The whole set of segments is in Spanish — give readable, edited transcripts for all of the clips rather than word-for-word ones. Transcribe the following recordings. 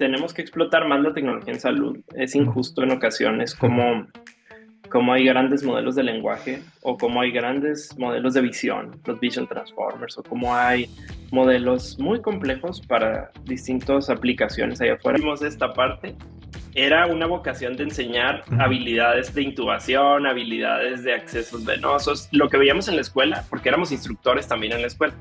tenemos que explotar más la tecnología en salud. Es injusto en ocasiones como hay grandes modelos de lenguaje o como hay grandes modelos de visión, los Vision Transformers, o como hay modelos muy complejos para distintas aplicaciones allá afuera. Vimos esta parte. Era una vocación de enseñar habilidades de intubación, habilidades de accesos venosos, lo que veíamos en la escuela, porque éramos instructores también en la escuela.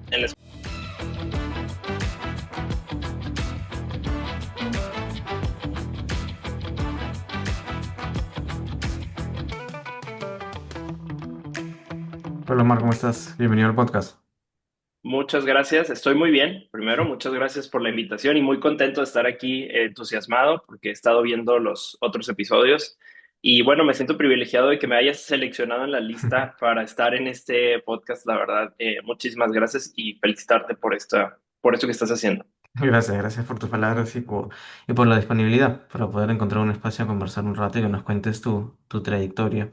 Hola Omar, ¿cómo estás? Bienvenido al podcast. Muchas gracias, estoy muy bien. Primero, muchas gracias por la invitación y muy contento de estar aquí, entusiasmado porque he estado viendo los otros episodios y bueno, me siento privilegiado de que me hayas seleccionado en la lista para estar en este podcast. La verdad, muchísimas gracias y felicitarte por esto que estás haciendo. Gracias por tus palabras y por la disponibilidad para poder encontrar un espacio a conversar un rato y que nos cuentes tu trayectoria,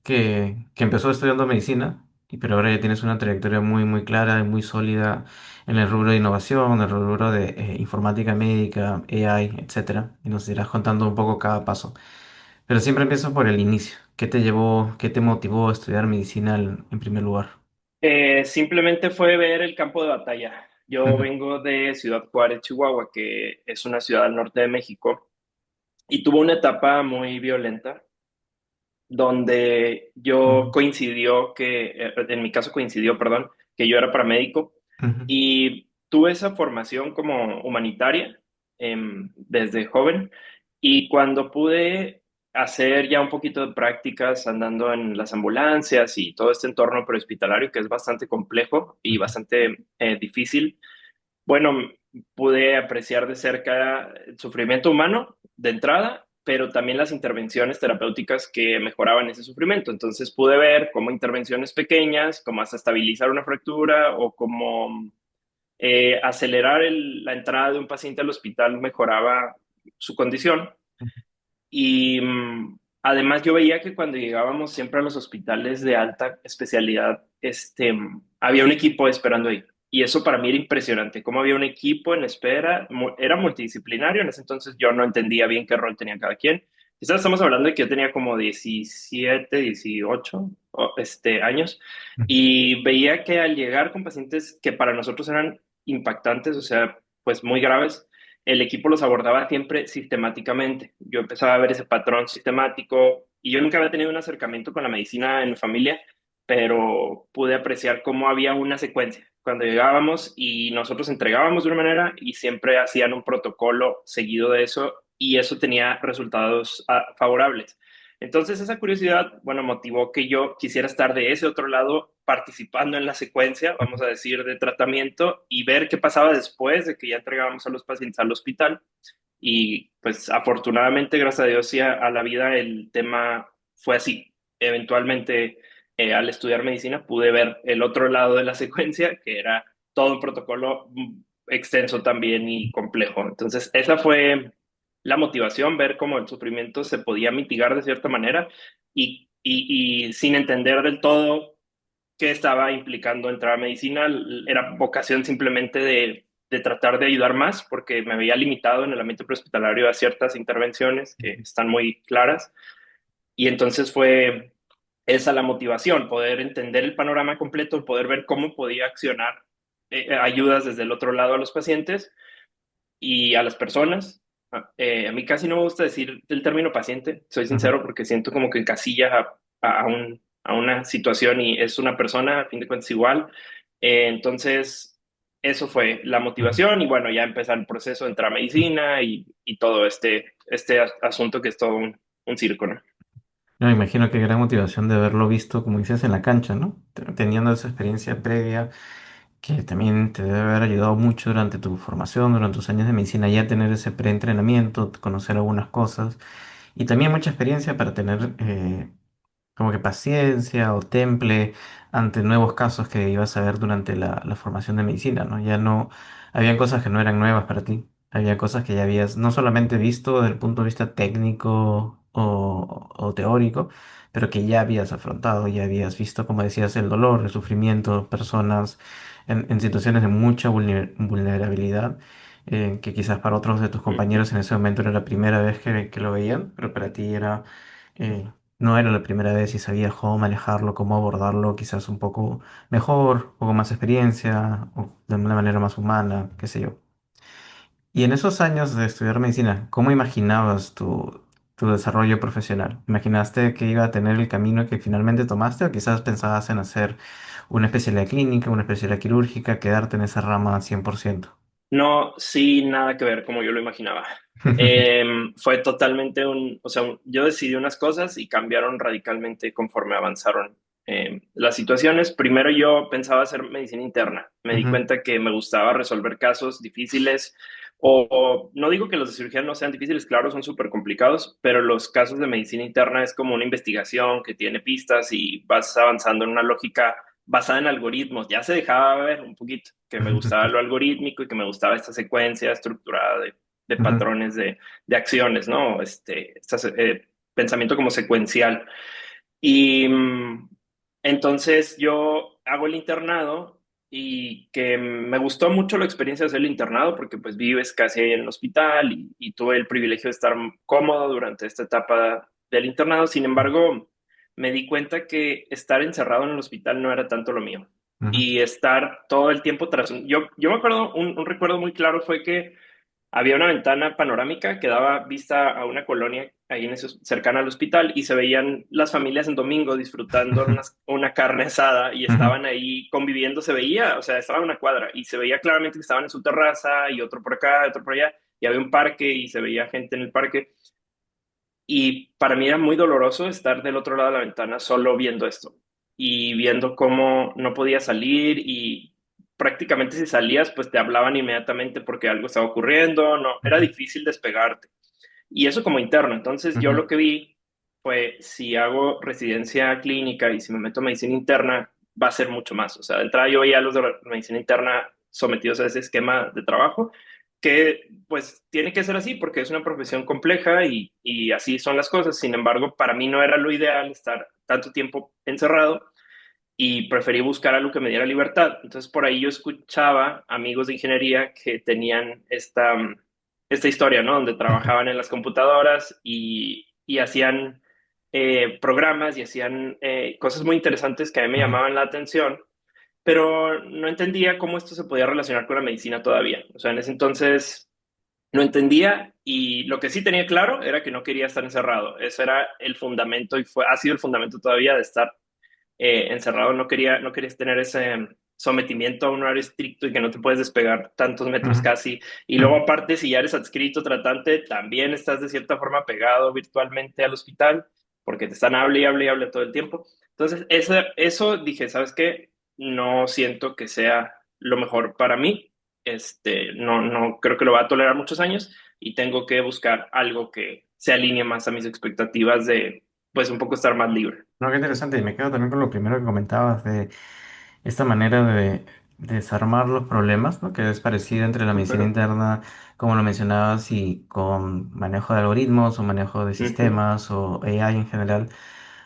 que empezó estudiando medicina, pero ahora ya tienes una trayectoria muy clara y muy sólida en el rubro de innovación, en el rubro de informática médica, AI, etcétera, y nos irás contando un poco cada paso. Pero siempre empiezo por el inicio. ¿Qué te llevó, qué te motivó a estudiar medicina en primer lugar? Simplemente fue ver el campo de batalla. Yo Ujú, vengo de Ciudad Juárez, Chihuahua, que es una ciudad al norte de México, y tuvo una etapa muy violenta donde ujú, en mi caso coincidió, perdón, que yo era paramédico ujú, y tuve esa formación como humanitaria desde joven, y cuando pude hacer ya un poquito de prácticas andando en las ambulancias y todo este entorno prehospitalario que es bastante complejo y ujú. bastante difícil, bueno, pude apreciar de cerca el sufrimiento humano de entrada, pero también las intervenciones terapéuticas que mejoraban ese sufrimiento. Entonces pude ver cómo intervenciones pequeñas, como hasta estabilizar una fractura o como acelerar la entrada de un paciente al hospital mejoraba su condición. Y además yo veía que cuando llegábamos siempre a los hospitales de alta especialidad, había un equipo esperando ahí. Y eso para mí era impresionante, cómo había un equipo en espera, era multidisciplinario, en ese entonces yo no entendía bien qué rol tenía cada quien. Quizás estamos hablando de que yo tenía como 17, 18 años, y veía que al llegar con pacientes que para nosotros eran impactantes, o sea, pues muy graves, el equipo los abordaba siempre sistemáticamente. Yo empezaba a ver ese patrón sistemático y yo nunca había tenido un acercamiento con la medicina en mi familia, pero pude apreciar cómo había una secuencia. Cuando llegábamos y nosotros entregábamos de una manera y siempre hacían un protocolo seguido de eso, y eso tenía resultados favorables. Entonces esa curiosidad, bueno, motivó que yo quisiera estar de ese otro lado participando en la secuencia, vamos a decir, de tratamiento, y ver qué pasaba después de que ya entregábamos a los pacientes al hospital. Y pues afortunadamente, gracias a Dios y a la vida, el tema fue así. Eventualmente, al estudiar medicina, pude ver el otro lado de la secuencia, que era todo un protocolo extenso también y complejo. Entonces, esa fue la motivación, ver cómo el sufrimiento se podía mitigar de cierta manera y sin entender del todo qué estaba implicando entrar a medicina. Era vocación simplemente de tratar de ayudar más, porque me veía limitado en el ambiente prehospitalario a ciertas intervenciones que están muy claras. Y entonces fue esa la motivación, poder entender el panorama completo, poder ver cómo podía accionar ayudas desde el otro lado a los pacientes y a las personas. A mí casi no me gusta decir el término paciente, soy Ujú. sincero, porque siento como que encasilla a una situación y es una persona, a fin de cuentas, igual. Entonces, eso fue la Ujú. motivación y bueno, ya empezar el proceso de entrar a medicina y todo este asunto que es todo un circo, ¿no? No, me imagino que gran motivación de haberlo visto, como dices, en la cancha, ¿no? Teniendo esa experiencia previa que también te debe haber ayudado mucho durante tu formación, durante tus años de medicina, ya tener ese preentrenamiento, conocer algunas cosas y también mucha experiencia para tener como que paciencia o temple ante nuevos casos que ibas a ver durante la formación de medicina, ¿no? Ya no, habían cosas que no eran nuevas para ti, había cosas que ya habías no solamente visto desde el punto de vista técnico o teórico, pero que ya habías afrontado, ya habías visto, como decías, el dolor, el sufrimiento, personas en situaciones de mucha vulnerabilidad que quizás para otros de tus Ujú. compañeros en ese momento era la primera vez que lo veían, pero para ti era, no era la primera vez y sabías cómo manejarlo, cómo abordarlo, quizás un poco mejor, un poco más experiencia, o de una manera más humana, qué sé yo. Y en esos años de estudiar medicina, ¿cómo imaginabas tu desarrollo profesional? ¿Imaginaste que iba a tener el camino que finalmente tomaste o quizás pensabas en hacer una especialidad clínica, una especialidad quirúrgica, quedarte en esa rama al 100%? No, sí, nada que ver como yo lo imaginaba. Fue totalmente o sea, yo decidí unas cosas y cambiaron radicalmente conforme avanzaron las situaciones. Primero yo pensaba hacer medicina interna. Me di Ujú, cuenta que me gustaba resolver casos difíciles o no digo que los de cirugía no sean difíciles, claro, son súper complicados, pero los casos de medicina interna es como una investigación que tiene pistas y vas avanzando en una lógica basada en algoritmos. Ya se dejaba ver un poquito que me gustaba lo algorítmico y que me gustaba esta secuencia estructurada de ujú, patrones de acciones, ¿no? Pensamiento como secuencial. Y entonces yo hago el internado y que me gustó mucho la experiencia de hacer el internado porque pues vives casi ahí en el hospital y tuve el privilegio de estar cómodo durante esta etapa del internado. Sin embargo, me di cuenta que estar encerrado en el hospital no era tanto lo mío ujú, y estar todo el tiempo tras... Yo me acuerdo, un recuerdo muy claro fue que había una ventana panorámica que daba vista a una colonia ahí cercana al hospital y se veían las familias en domingo disfrutando una carne asada y ujú, estaban ahí conviviendo, se veía, o sea, estaba en una cuadra y se veía claramente que estaban en su terraza y otro por acá, otro por allá y había un parque y se veía gente en el parque y para mí era muy doloroso estar del otro lado de la ventana solo viendo esto y viendo cómo no podía salir y prácticamente si salías, pues te hablaban inmediatamente porque algo estaba ocurriendo, no, era ujú, difícil despegarte. Y eso como interno. Entonces yo ujú, lo que vi fue si hago residencia clínica y si me meto a medicina interna, va a ser mucho más. O sea, de entrada yo veía a los de medicina interna sometidos a ese esquema de trabajo que pues tiene que ser así porque es una profesión compleja y así son las cosas. Sin embargo, para mí no era lo ideal estar tanto tiempo encerrado y preferí buscar algo que me diera libertad. Entonces por ahí yo escuchaba amigos de ingeniería que tenían esta historia, ¿no? Donde ujú, trabajaban en las computadoras y hacían programas y hacían cosas muy interesantes que a mí me ujú. llamaban la atención, pero no entendía cómo esto se podía relacionar con la medicina todavía. O sea, en ese entonces no entendía y lo que sí tenía claro era que no quería estar encerrado. Ese era el fundamento y ha sido el fundamento todavía de estar encerrado. No querías tener ese sometimiento a un horario estricto y que no te puedes despegar tantos metros Ujú, casi. Y luego ujú, aparte, si ya eres adscrito tratante, también estás de cierta forma pegado virtualmente al hospital porque te están hable y hable y hable todo el tiempo. Entonces, eso dije, ¿sabes qué? No siento que sea lo mejor para mí. No creo que lo va a tolerar muchos años y tengo que buscar algo que se alinee más a mis expectativas de, pues, un poco estar más libre. No, qué interesante. Y me quedo también con lo primero que comentabas de esta manera de desarmar los problemas, ¿no? Que es parecida entre la medicina Ujú, interna, como lo mencionabas, y con manejo de algoritmos o manejo de ujú, sistemas o AI en general.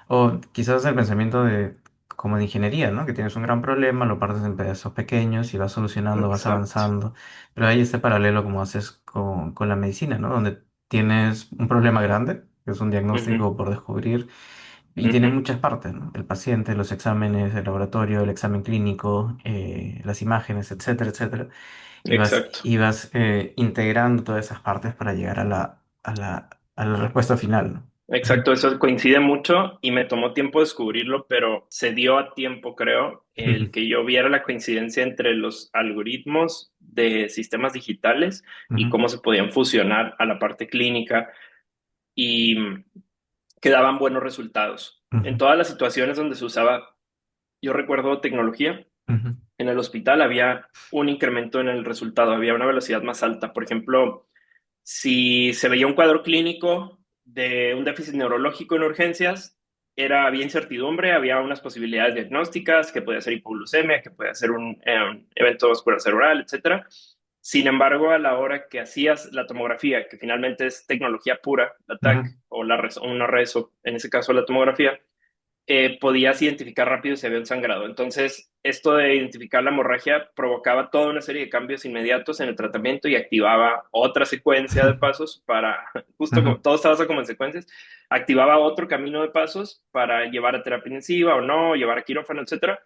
O quizás el pensamiento de como de ingeniería, ¿no? Que tienes un gran problema, lo partes en pedazos pequeños y vas solucionando, vas exacto. avanzando. Pero hay este paralelo como haces con la medicina, ¿no? Donde tienes un problema grande, que es un Ujú, diagnóstico por descubrir, y tiene ujú, muchas partes, ¿no? El paciente, los exámenes, el laboratorio, el examen clínico, las imágenes, etcétera, etcétera. exacto. Y vas integrando todas esas partes para llegar a la respuesta final, ¿no? Ujú, Exacto, eso coincide mucho y me tomó tiempo descubrirlo, pero se dio a tiempo, creo, el que yo viera la coincidencia entre los algoritmos de sistemas digitales y ujú, cómo se podían fusionar a la parte clínica y que daban buenos resultados. En ujú, todas las situaciones donde se usaba, yo recuerdo tecnología, ujú, en el hospital había un incremento en el resultado, había una velocidad más alta. Por ejemplo, si se veía un cuadro clínico de un déficit neurológico en urgencias, había incertidumbre, había unas posibilidades diagnósticas, que podía ser hipoglucemia, que podía ser un evento vascular cerebral, etcétera. Sin embargo, a la hora que hacías la tomografía, que finalmente es tecnología pura, la ujú, TAC o una reso, en ese caso la tomografía, podías identificar rápido si había un sangrado. Entonces, esto de identificar la hemorragia provocaba toda una serie de cambios inmediatos en el tratamiento y activaba otra secuencia de pasos para, justo como Ujú. todo estaba como en secuencias, activaba otro camino de pasos para llevar a terapia intensiva o no, llevar a quirófano, etcétera.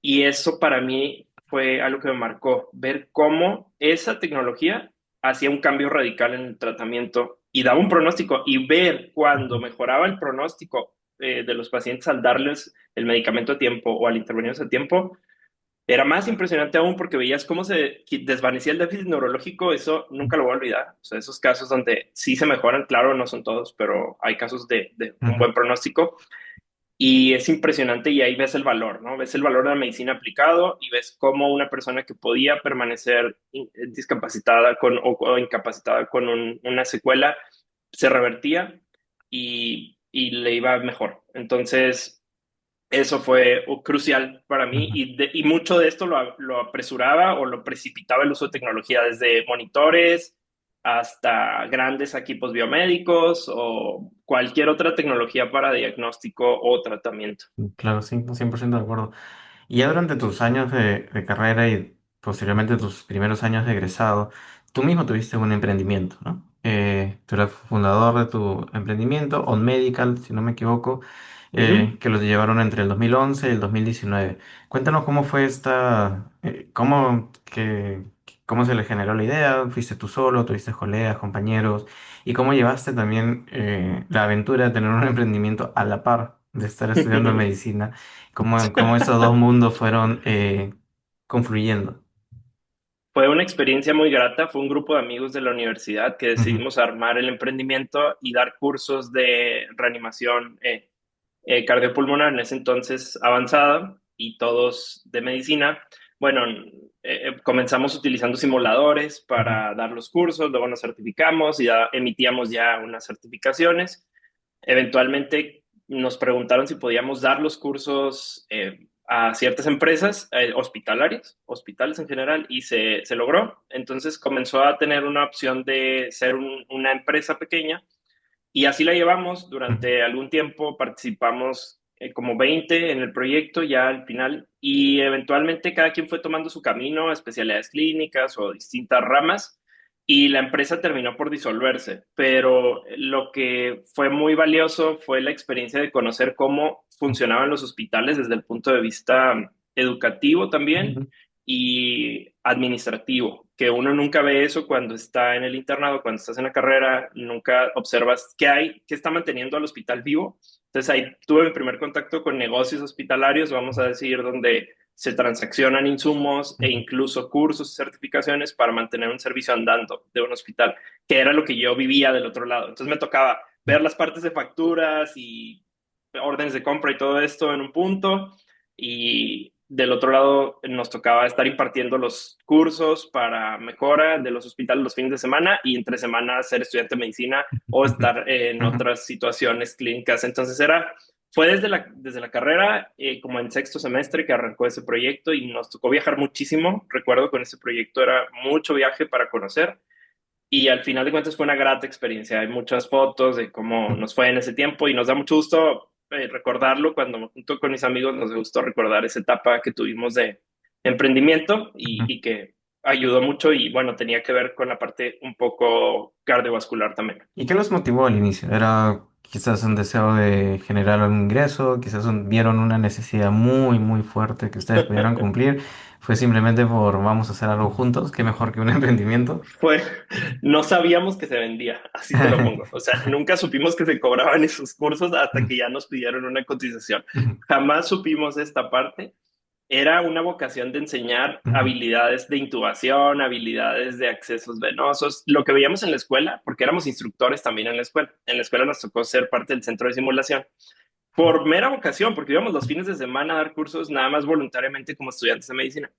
Y eso para mí fue algo que me marcó, ver cómo esa tecnología hacía un cambio radical en el tratamiento y daba un pronóstico y ver cuando Ujú. mejoraba el pronóstico de los pacientes al darles el medicamento a tiempo o al intervenirlos a tiempo, era más impresionante aún porque veías cómo se desvanecía el déficit neurológico, eso nunca lo voy a olvidar. O sea, esos casos donde sí se mejoran, claro, no son todos, pero hay casos de un Ujú. buen pronóstico y es impresionante y ahí ves el valor, ¿no? Ves el valor de la medicina aplicado y ves cómo una persona que podía permanecer discapacitada o incapacitada con una secuela se revertía y le iba mejor. Entonces, eso fue crucial para mí Ujú. y mucho de esto lo apresuraba o lo precipitaba el uso de tecnología, desde monitores hasta grandes equipos biomédicos o cualquier otra tecnología para diagnóstico o tratamiento. Claro, sí, 100% de acuerdo. Y ya durante tus años de carrera y posteriormente tus primeros años de egresado, tú mismo tuviste un emprendimiento, ¿no? Tú eras fundador de tu emprendimiento, On Medical, si no me equivoco, Ujú. que los llevaron entre el 2011 y el 2019. Cuéntanos cómo fue cómo se le generó la idea, fuiste tú solo, tuviste colegas, compañeros, y cómo llevaste también la aventura de tener un emprendimiento a la par de estar estudiando medicina, cómo esos dos mundos fueron confluyendo. Fue una experiencia muy grata, fue un grupo de amigos de la universidad que Ujú. decidimos armar el emprendimiento y dar cursos de reanimación cardiopulmonar en ese entonces avanzada y todos de medicina. Bueno, comenzamos utilizando simuladores Ujú. para dar los cursos, luego nos certificamos y ya emitíamos ya unas certificaciones. Eventualmente nos preguntaron si podíamos dar los cursos a ciertas empresas hospitalarias, hospitales en general, y se logró. Entonces comenzó a tener una opción de ser una empresa pequeña y así la llevamos Ujú. durante algún tiempo, participamos como 20 en el proyecto ya al final y eventualmente cada quien fue tomando su camino, especialidades clínicas o distintas ramas y la empresa terminó por disolverse, pero lo que fue muy valioso fue la experiencia de conocer cómo funcionaban los hospitales desde el punto de vista educativo también Ujú. y administrativo, que uno nunca ve eso cuando está en el internado, cuando estás en la carrera, nunca observas qué hay, qué está manteniendo al hospital vivo. Entonces ahí tuve mi primer contacto con negocios hospitalarios, vamos a decir, donde se transaccionan insumos e Ujú. incluso cursos y certificaciones para mantener un servicio andando de un hospital, que era lo que yo vivía del otro lado. Entonces me tocaba ver las partes de facturas y órdenes de compra y todo esto en un punto y del otro lado nos tocaba estar impartiendo los cursos para mejora de los hospitales los fines de semana y entre semana ser estudiante de medicina o Ujú. estar en Ujú. otras situaciones clínicas. Entonces fue desde la carrera, como en sexto semestre que arrancó ese proyecto y nos tocó viajar muchísimo. Recuerdo con ese proyecto era mucho viaje para conocer y al final de cuentas fue una grata experiencia. Hay muchas fotos de cómo nos fue en ese tiempo y nos da mucho gusto recordarlo cuando junto con mis amigos nos gustó recordar esa etapa que tuvimos de emprendimiento Ujú. y que ayudó mucho y bueno, tenía que ver con la parte un poco cardiovascular también. ¿Y qué los motivó al inicio? ¿Era quizás un deseo de generar un ingreso? ¿Quizás vieron una necesidad muy, muy fuerte que ustedes pudieran cumplir? ¿Fue simplemente por vamos a hacer algo juntos? ¿Qué mejor que un emprendimiento? Fue, no sabíamos que se vendía, así te lo pongo. O sea, nunca supimos que se cobraban esos cursos hasta que ya nos pidieron una cotización. Ujú. Jamás supimos esta parte. Era una vocación de enseñar Ujú. habilidades de intubación, habilidades de accesos venosos, lo que veíamos en la escuela, porque éramos instructores también en la escuela. En la escuela nos tocó ser parte del centro de simulación. Por mera vocación, porque íbamos los fines de semana a dar cursos nada más voluntariamente como estudiantes de medicina.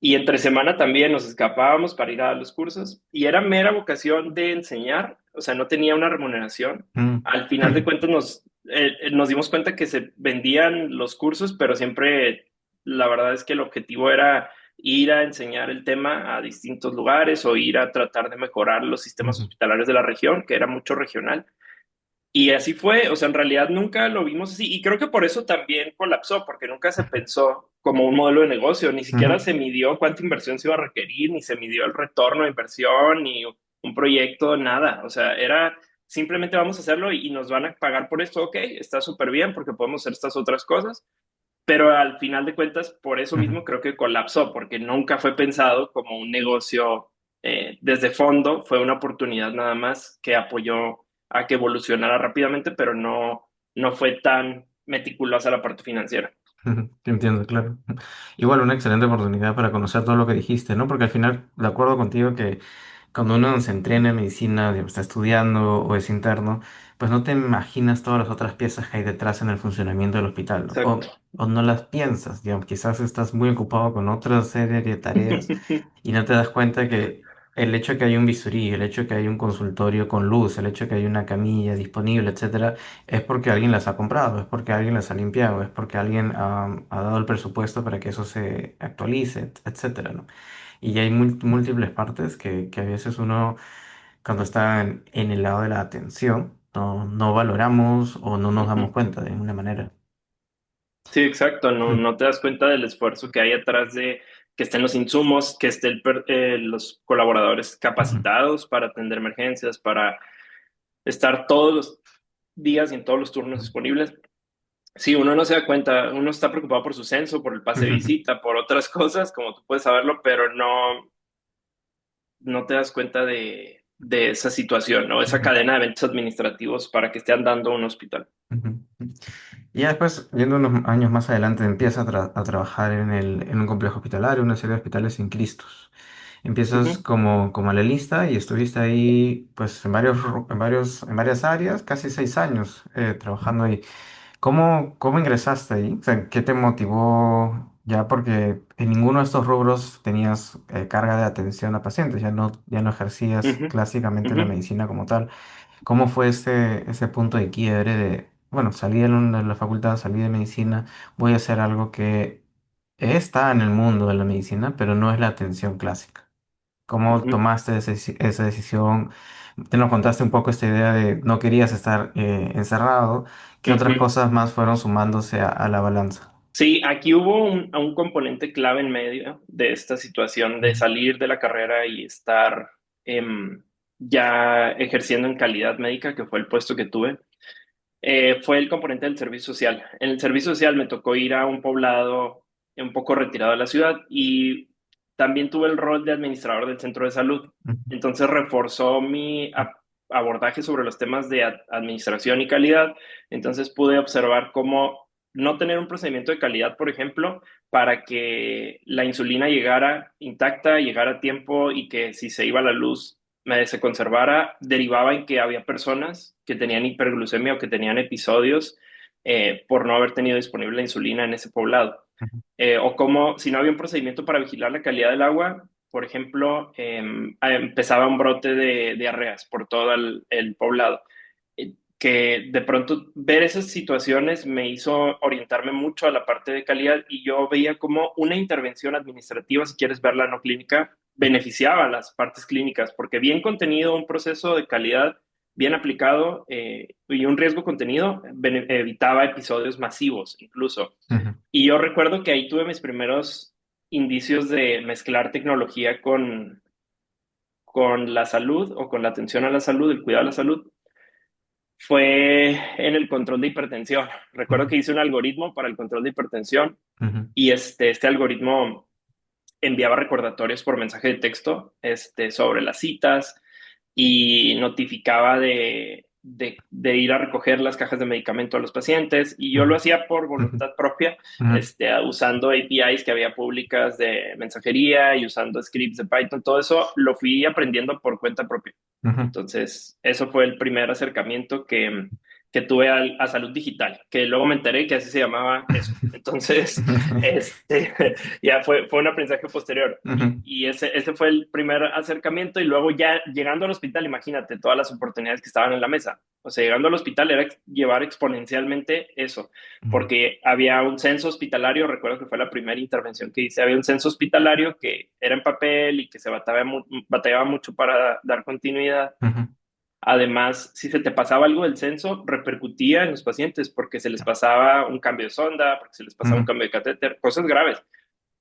Y entre semana también nos escapábamos para ir a los cursos y era mera vocación de enseñar, o sea, no tenía una remuneración. Ujú. Al final de cuentas nos dimos cuenta que se vendían los cursos, pero siempre la verdad es que el objetivo era ir a enseñar el tema a distintos lugares o ir a tratar de mejorar los sistemas Ujú. hospitalarios de la región, que era mucho regional. Y así fue, o sea, en realidad nunca lo vimos así. Y creo que por eso también colapsó, porque nunca se pensó como un modelo de negocio, ni siquiera Ujú, se midió cuánta inversión se iba a requerir, ni se midió el retorno de inversión, ni un proyecto, nada. O sea, era simplemente vamos a hacerlo y nos van a pagar por esto, ok, está súper bien porque podemos hacer estas otras cosas, pero al final de cuentas, por eso ujú, mismo creo que colapsó, porque nunca fue pensado como un negocio desde fondo, fue una oportunidad nada más que apoyó a que evolucionara rápidamente, pero no fue tan meticulosa la parte financiera. ujú. Te entiendo, claro. Igual una excelente oportunidad para conocer todo lo que dijiste, ¿no? Porque al final, de acuerdo contigo que cuando uno se entrena en medicina, digamos, está estudiando o es interno, pues no te imaginas todas las otras piezas que hay detrás en el funcionamiento del hospital, ¿no? Exacto. O no las piensas, digamos, quizás estás muy ocupado con otra serie de tareas y no te das cuenta que el hecho de que hay un bisturí, el hecho de que hay un consultorio con luz, el hecho de que hay una camilla disponible, etcétera, es porque alguien las ha comprado, es porque alguien las ha limpiado, es porque alguien ha dado el presupuesto para que eso se actualice, etcétera, ¿no? Y hay múltiples partes que a veces uno, cuando está en el lado de la atención, no valoramos o no nos damos Ujú. cuenta de alguna manera. Sí, exacto, Ujú, no te das cuenta del esfuerzo que hay atrás de que estén los insumos, que estén los colaboradores ujú, capacitados para atender emergencias, para estar todos los días y en todos los turnos disponibles. Sí, uno no se da cuenta, uno está preocupado por su censo, por el pase de ujú, visita, por otras cosas, como tú puedes saberlo, pero no te das cuenta de esa situación, ¿no? Esa ujú, cadena de eventos administrativos para que esté andando un hospital. ujú. Y ya después, yendo unos años más adelante, empieza a trabajar en un complejo hospitalario, una serie de hospitales sin Cristos. Empiezas Ujú, como analista y estuviste ahí pues en varias áreas, casi 6 años trabajando ahí. ¿Cómo ingresaste ahí? O sea, ¿qué te motivó ya? Porque en ninguno de estos rubros tenías carga de atención a pacientes, ya no ejercías ujú, clásicamente ujú, la medicina como tal. ¿Cómo fue ese punto de quiebre de, bueno, salí de la facultad, salí de medicina, voy a hacer algo que está en el mundo de la medicina, pero no es la atención clásica? ¿Cómo ujú, tomaste esa decisión? Te nos contaste un poco esta idea de no querías estar encerrado. ¿Qué otras ujú. cosas más fueron sumándose a la balanza? Sí, aquí hubo un componente clave en medio de esta situación de Ujú, salir de la carrera y estar ya ejerciendo en calidad médica, que fue el puesto que tuve. Fue el componente del servicio social. En el servicio social me tocó ir a un poblado un poco retirado de la ciudad y también tuve el rol de administrador del centro de salud. Entonces reforzó mi abordaje sobre los temas de administración y calidad. Entonces pude observar cómo no tener un procedimiento de calidad, por ejemplo, para que la insulina llegara intacta, llegara a tiempo y que si se iba la luz se conservara, derivaba en que había personas que tenían hiperglucemia o que tenían episodios por no haber tenido disponible la insulina en ese poblado. ujú, O como si no había un procedimiento para vigilar la calidad del agua, por ejemplo, empezaba un brote de diarreas por todo el poblado. Que de pronto ver esas situaciones me hizo orientarme mucho a la parte de calidad y yo veía como una intervención administrativa, si quieres verla no clínica, beneficiaba a las partes clínicas, porque bien contenido, un proceso de calidad bien aplicado y un riesgo contenido evitaba episodios masivos incluso. ujú, Y yo recuerdo que ahí tuve mis primeros indicios de mezclar tecnología con la salud o con la atención a la salud, el cuidado de la salud. Fue en el control de hipertensión. Recuerdo ujú, que hice un algoritmo para el control de hipertensión ujú, y este algoritmo enviaba recordatorios por mensaje de texto sobre las citas y notificaba de ir a recoger las cajas de medicamento a los pacientes. Y yo lo ujú, hacía por ujú, voluntad propia, ujú, usando APIs que había públicas de mensajería y usando scripts de Python. Todo eso lo fui aprendiendo por cuenta propia. ujú. Entonces, eso fue el primer acercamiento que tuve a salud digital, que luego me enteré que así se llamaba eso. Entonces, este, ya fue un aprendizaje posterior. Ujú, Y ese fue el primer acercamiento y luego ya llegando al hospital, imagínate todas las oportunidades que estaban en la mesa. O sea, llegando al hospital era llevar exponencialmente eso, ujú, porque había un censo hospitalario, recuerdo que fue la primera intervención que hice, había un censo hospitalario que era en papel y que se batallaba mucho para dar continuidad. ujú. Además, si se te pasaba algo del censo, repercutía en los pacientes porque se les Ya. pasaba un cambio de sonda, porque se les pasaba un Ujú, cambio de catéter, cosas graves.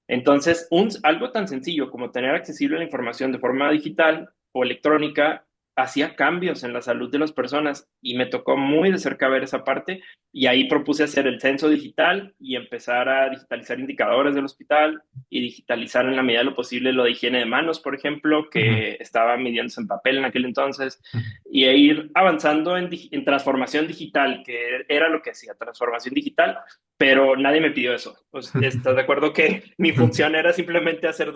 Entonces, algo tan sencillo como tener accesible la información de forma digital o electrónica hacía cambios en la salud de las personas y me tocó muy de cerca ver esa parte y ahí propuse hacer el censo digital y empezar a digitalizar indicadores del hospital y digitalizar en la medida de lo posible lo de higiene de manos, por ejemplo, ujú, que estaba midiéndose en papel en aquel entonces, ujú, y a ir avanzando en transformación digital, que era lo que hacía, transformación digital, pero nadie me pidió eso. Pues, ¿estás de acuerdo que mi función era simplemente hacer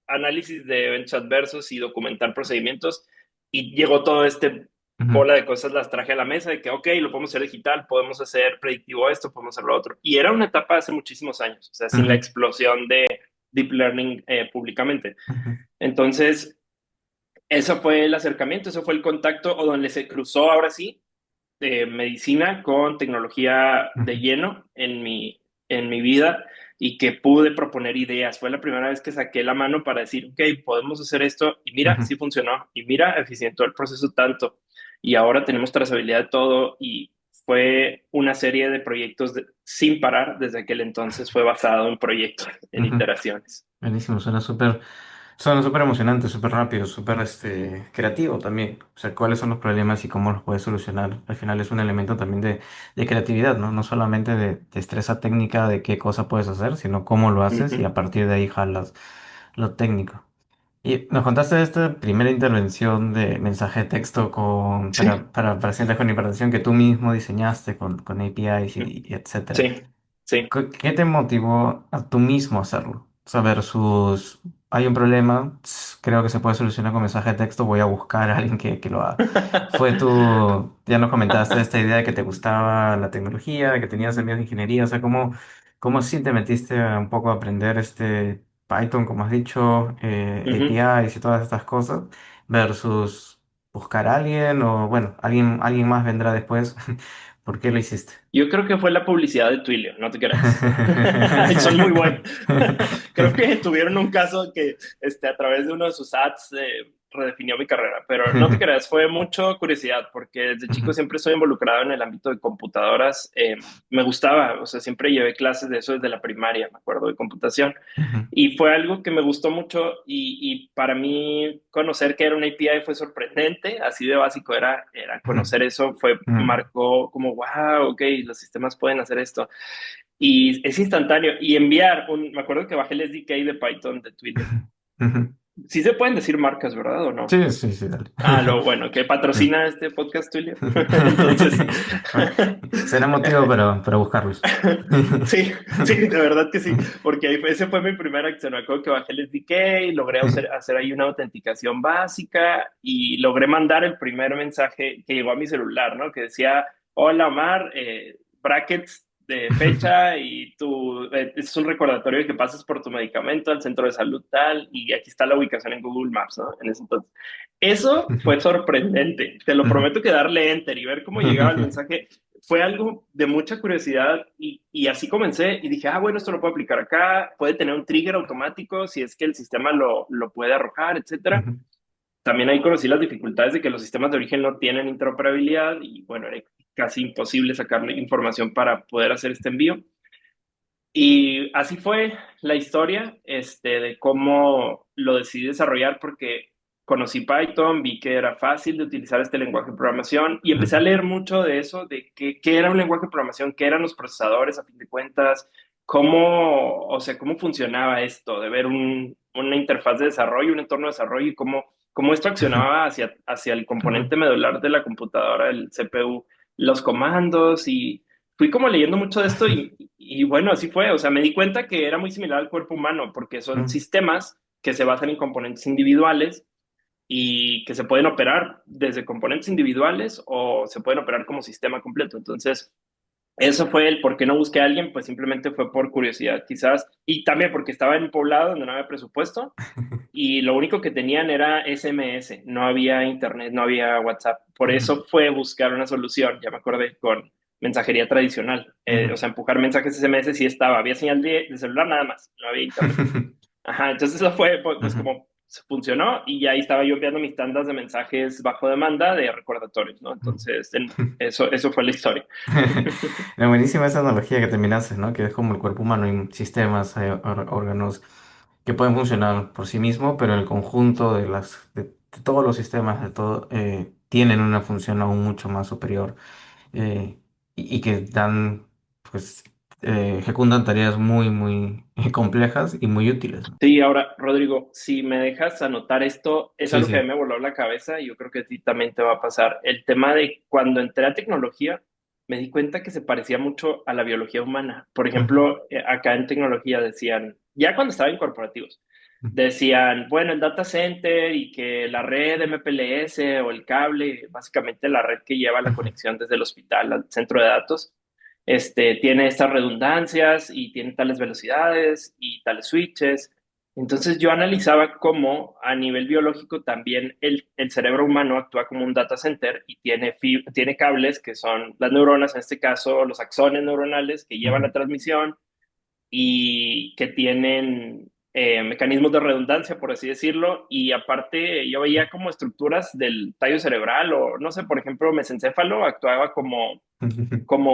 análisis de eventos adversos y documentar procedimientos? Y llegó todo este ujú, bola de cosas, las traje a la mesa de que, ok, lo podemos hacer digital, podemos hacer predictivo esto, podemos hacer lo otro. Y era una etapa de hace muchísimos años, o sea, sin la ujú, explosión de deep learning públicamente. ujú, Entonces, eso fue el acercamiento, eso fue el contacto, o donde se cruzó ahora sí medicina con tecnología ujú, de lleno en mi vida y que pude proponer ideas. Fue la primera vez que saqué la mano para decir, ok, podemos hacer esto y mira, ujú. sí funcionó y mira, eficientó el proceso tanto y ahora tenemos trazabilidad de todo y fue una serie de proyectos sin parar desde aquel entonces, fue basado en proyectos, en Ujú. iteraciones. Buenísimo, suena súper emocionante, súper rápido, súper creativo también. O sea, cuáles son los problemas y cómo los puedes solucionar. Al final es un elemento también de creatividad, ¿no? No solamente de destreza técnica de qué cosa puedes hacer, sino cómo lo haces y a Ujú. partir de ahí jalas lo técnico. Y nos contaste de esta primera intervención de mensaje de texto Sí, para pacientes con hipertensión que tú mismo diseñaste con APIs ujú, y etcétera. sí, sí. ¿Qué te motivó a tú mismo hacerlo? O sea, versus, hay un problema, creo que se puede solucionar con mensaje de texto, voy a buscar a alguien que lo haga. Fue tú, ya nos comentaste esta idea de que te gustaba la tecnología, de que tenías amigos de ingeniería, o sea, ¿cómo sí te metiste a un poco a aprender Python, como has dicho, Ujú. APIs y todas estas cosas, versus buscar a alguien o, bueno, alguien más vendrá después? ¿Por qué lo hiciste? Yo creo que fue la publicidad de Twilio, no te creas. Son muy buenos. Creo que tuvieron un caso que a través de uno de sus ads redefinió mi carrera, pero no te creas, fue mucho curiosidad, porque desde chico Ujú, siempre estoy involucrado en el ámbito de computadoras. Me gustaba, o sea, siempre llevé clases de eso desde la primaria, me acuerdo, de computación. ujú, Y fue algo que me gustó mucho y para mí conocer que era una API fue sorprendente, así de básico era ujú, conocer eso, ujú. marcó como, wow, ok, los sistemas pueden hacer esto. Y es instantáneo. Y me acuerdo que bajé el SDK de Python de Twilio. Ujú. Sí se pueden decir marcas, ¿verdad? ¿O no? Sí, sí, sí, dale. Ah, lo bueno, que Sí. patrocina este podcast, Twilio. Entonces, Bueno, será motivo para buscarlos. sí, sí, de verdad que sí, porque ese fue mi primer acción. Me acuerdo que bajé el SDK, logré hacer ahí una autenticación básica y logré mandar el primer mensaje que llegó a mi celular, ¿no? Que decía, hola Omar, brackets de fecha y es un recordatorio de que pases por tu medicamento al centro de salud tal y aquí está la ubicación en Google Maps, ¿no? En ese entonces. Eso fue sorprendente. Te lo prometo que darle enter y ver cómo llegaba el mensaje fue algo de mucha curiosidad y así comencé y dije, ah, bueno, esto lo puedo aplicar acá, puede tener un trigger automático si es que el sistema lo puede arrojar, etcétera. Ujú, También ahí conocí las dificultades de que los sistemas de origen no tienen interoperabilidad y bueno, era casi imposible sacar información para poder hacer este envío. Y así fue la historia, de cómo lo decidí desarrollar porque conocí Python, vi que era fácil de utilizar este lenguaje de programación y empecé a ujú, leer mucho de eso, de qué era un lenguaje de programación, qué eran los procesadores a fin de cuentas, cómo, o sea, cómo funcionaba esto, de ver una interfaz de desarrollo, un entorno de desarrollo y cómo esto accionaba hacia el qué bueno. componente medular de la computadora, el CPU, los comandos y fui como leyendo mucho de esto y bueno, así fue. O sea, me di cuenta que era muy similar al cuerpo humano porque son Mm, sistemas que se basan en componentes individuales y que se pueden operar desde componentes individuales o se pueden operar como sistema completo. Entonces, eso fue el por qué no busqué a alguien, pues simplemente fue por curiosidad quizás y también porque estaba en un poblado donde no había presupuesto y lo único que tenían era SMS, no había internet, no había WhatsApp. Por ujú, eso fue buscar una solución, ya me acordé, con mensajería tradicional. O ujú. sea, empujar mensajes SMS sí estaba, había señal de celular nada más, no había internet. Ajá, entonces eso fue pues Ujú, como funcionó y ahí estaba yo enviando mis tandas de mensajes bajo demanda de recordatorios, ¿no? Entonces, eso fue la historia. Es buenísima esa analogía que terminaste, ¿no? Que es como el cuerpo humano, hay sistemas, hay órganos que pueden funcionar por sí mismos, pero el conjunto de todos los sistemas, de todo, tienen una función aún mucho más superior, y que dan, pues, ejecutan tareas muy, muy complejas y muy útiles, ¿no? Sí, ahora, Rodrigo, si me dejas anotar esto, es Sí, algo que a sí. mí me voló la cabeza y yo creo que a ti también te va a pasar. El tema de cuando entré a tecnología, me di cuenta que se parecía mucho a la biología humana. Por Ujú, ejemplo, acá en tecnología decían, ya cuando estaba en corporativos, decían, bueno, el data center y que la red MPLS o el cable, básicamente la red que lleva la ujú, conexión desde el hospital al centro de datos, tiene estas redundancias y tiene tales velocidades y tales switches. Entonces yo analizaba cómo a nivel biológico también el cerebro humano actúa como un data center y tiene cables que son las neuronas, en este caso los axones neuronales que llevan ujú. la transmisión y que tienen mecanismos de redundancia, por así decirlo, y aparte yo veía como estructuras del tallo cerebral o no sé, por ejemplo, mesencéfalo actuaba como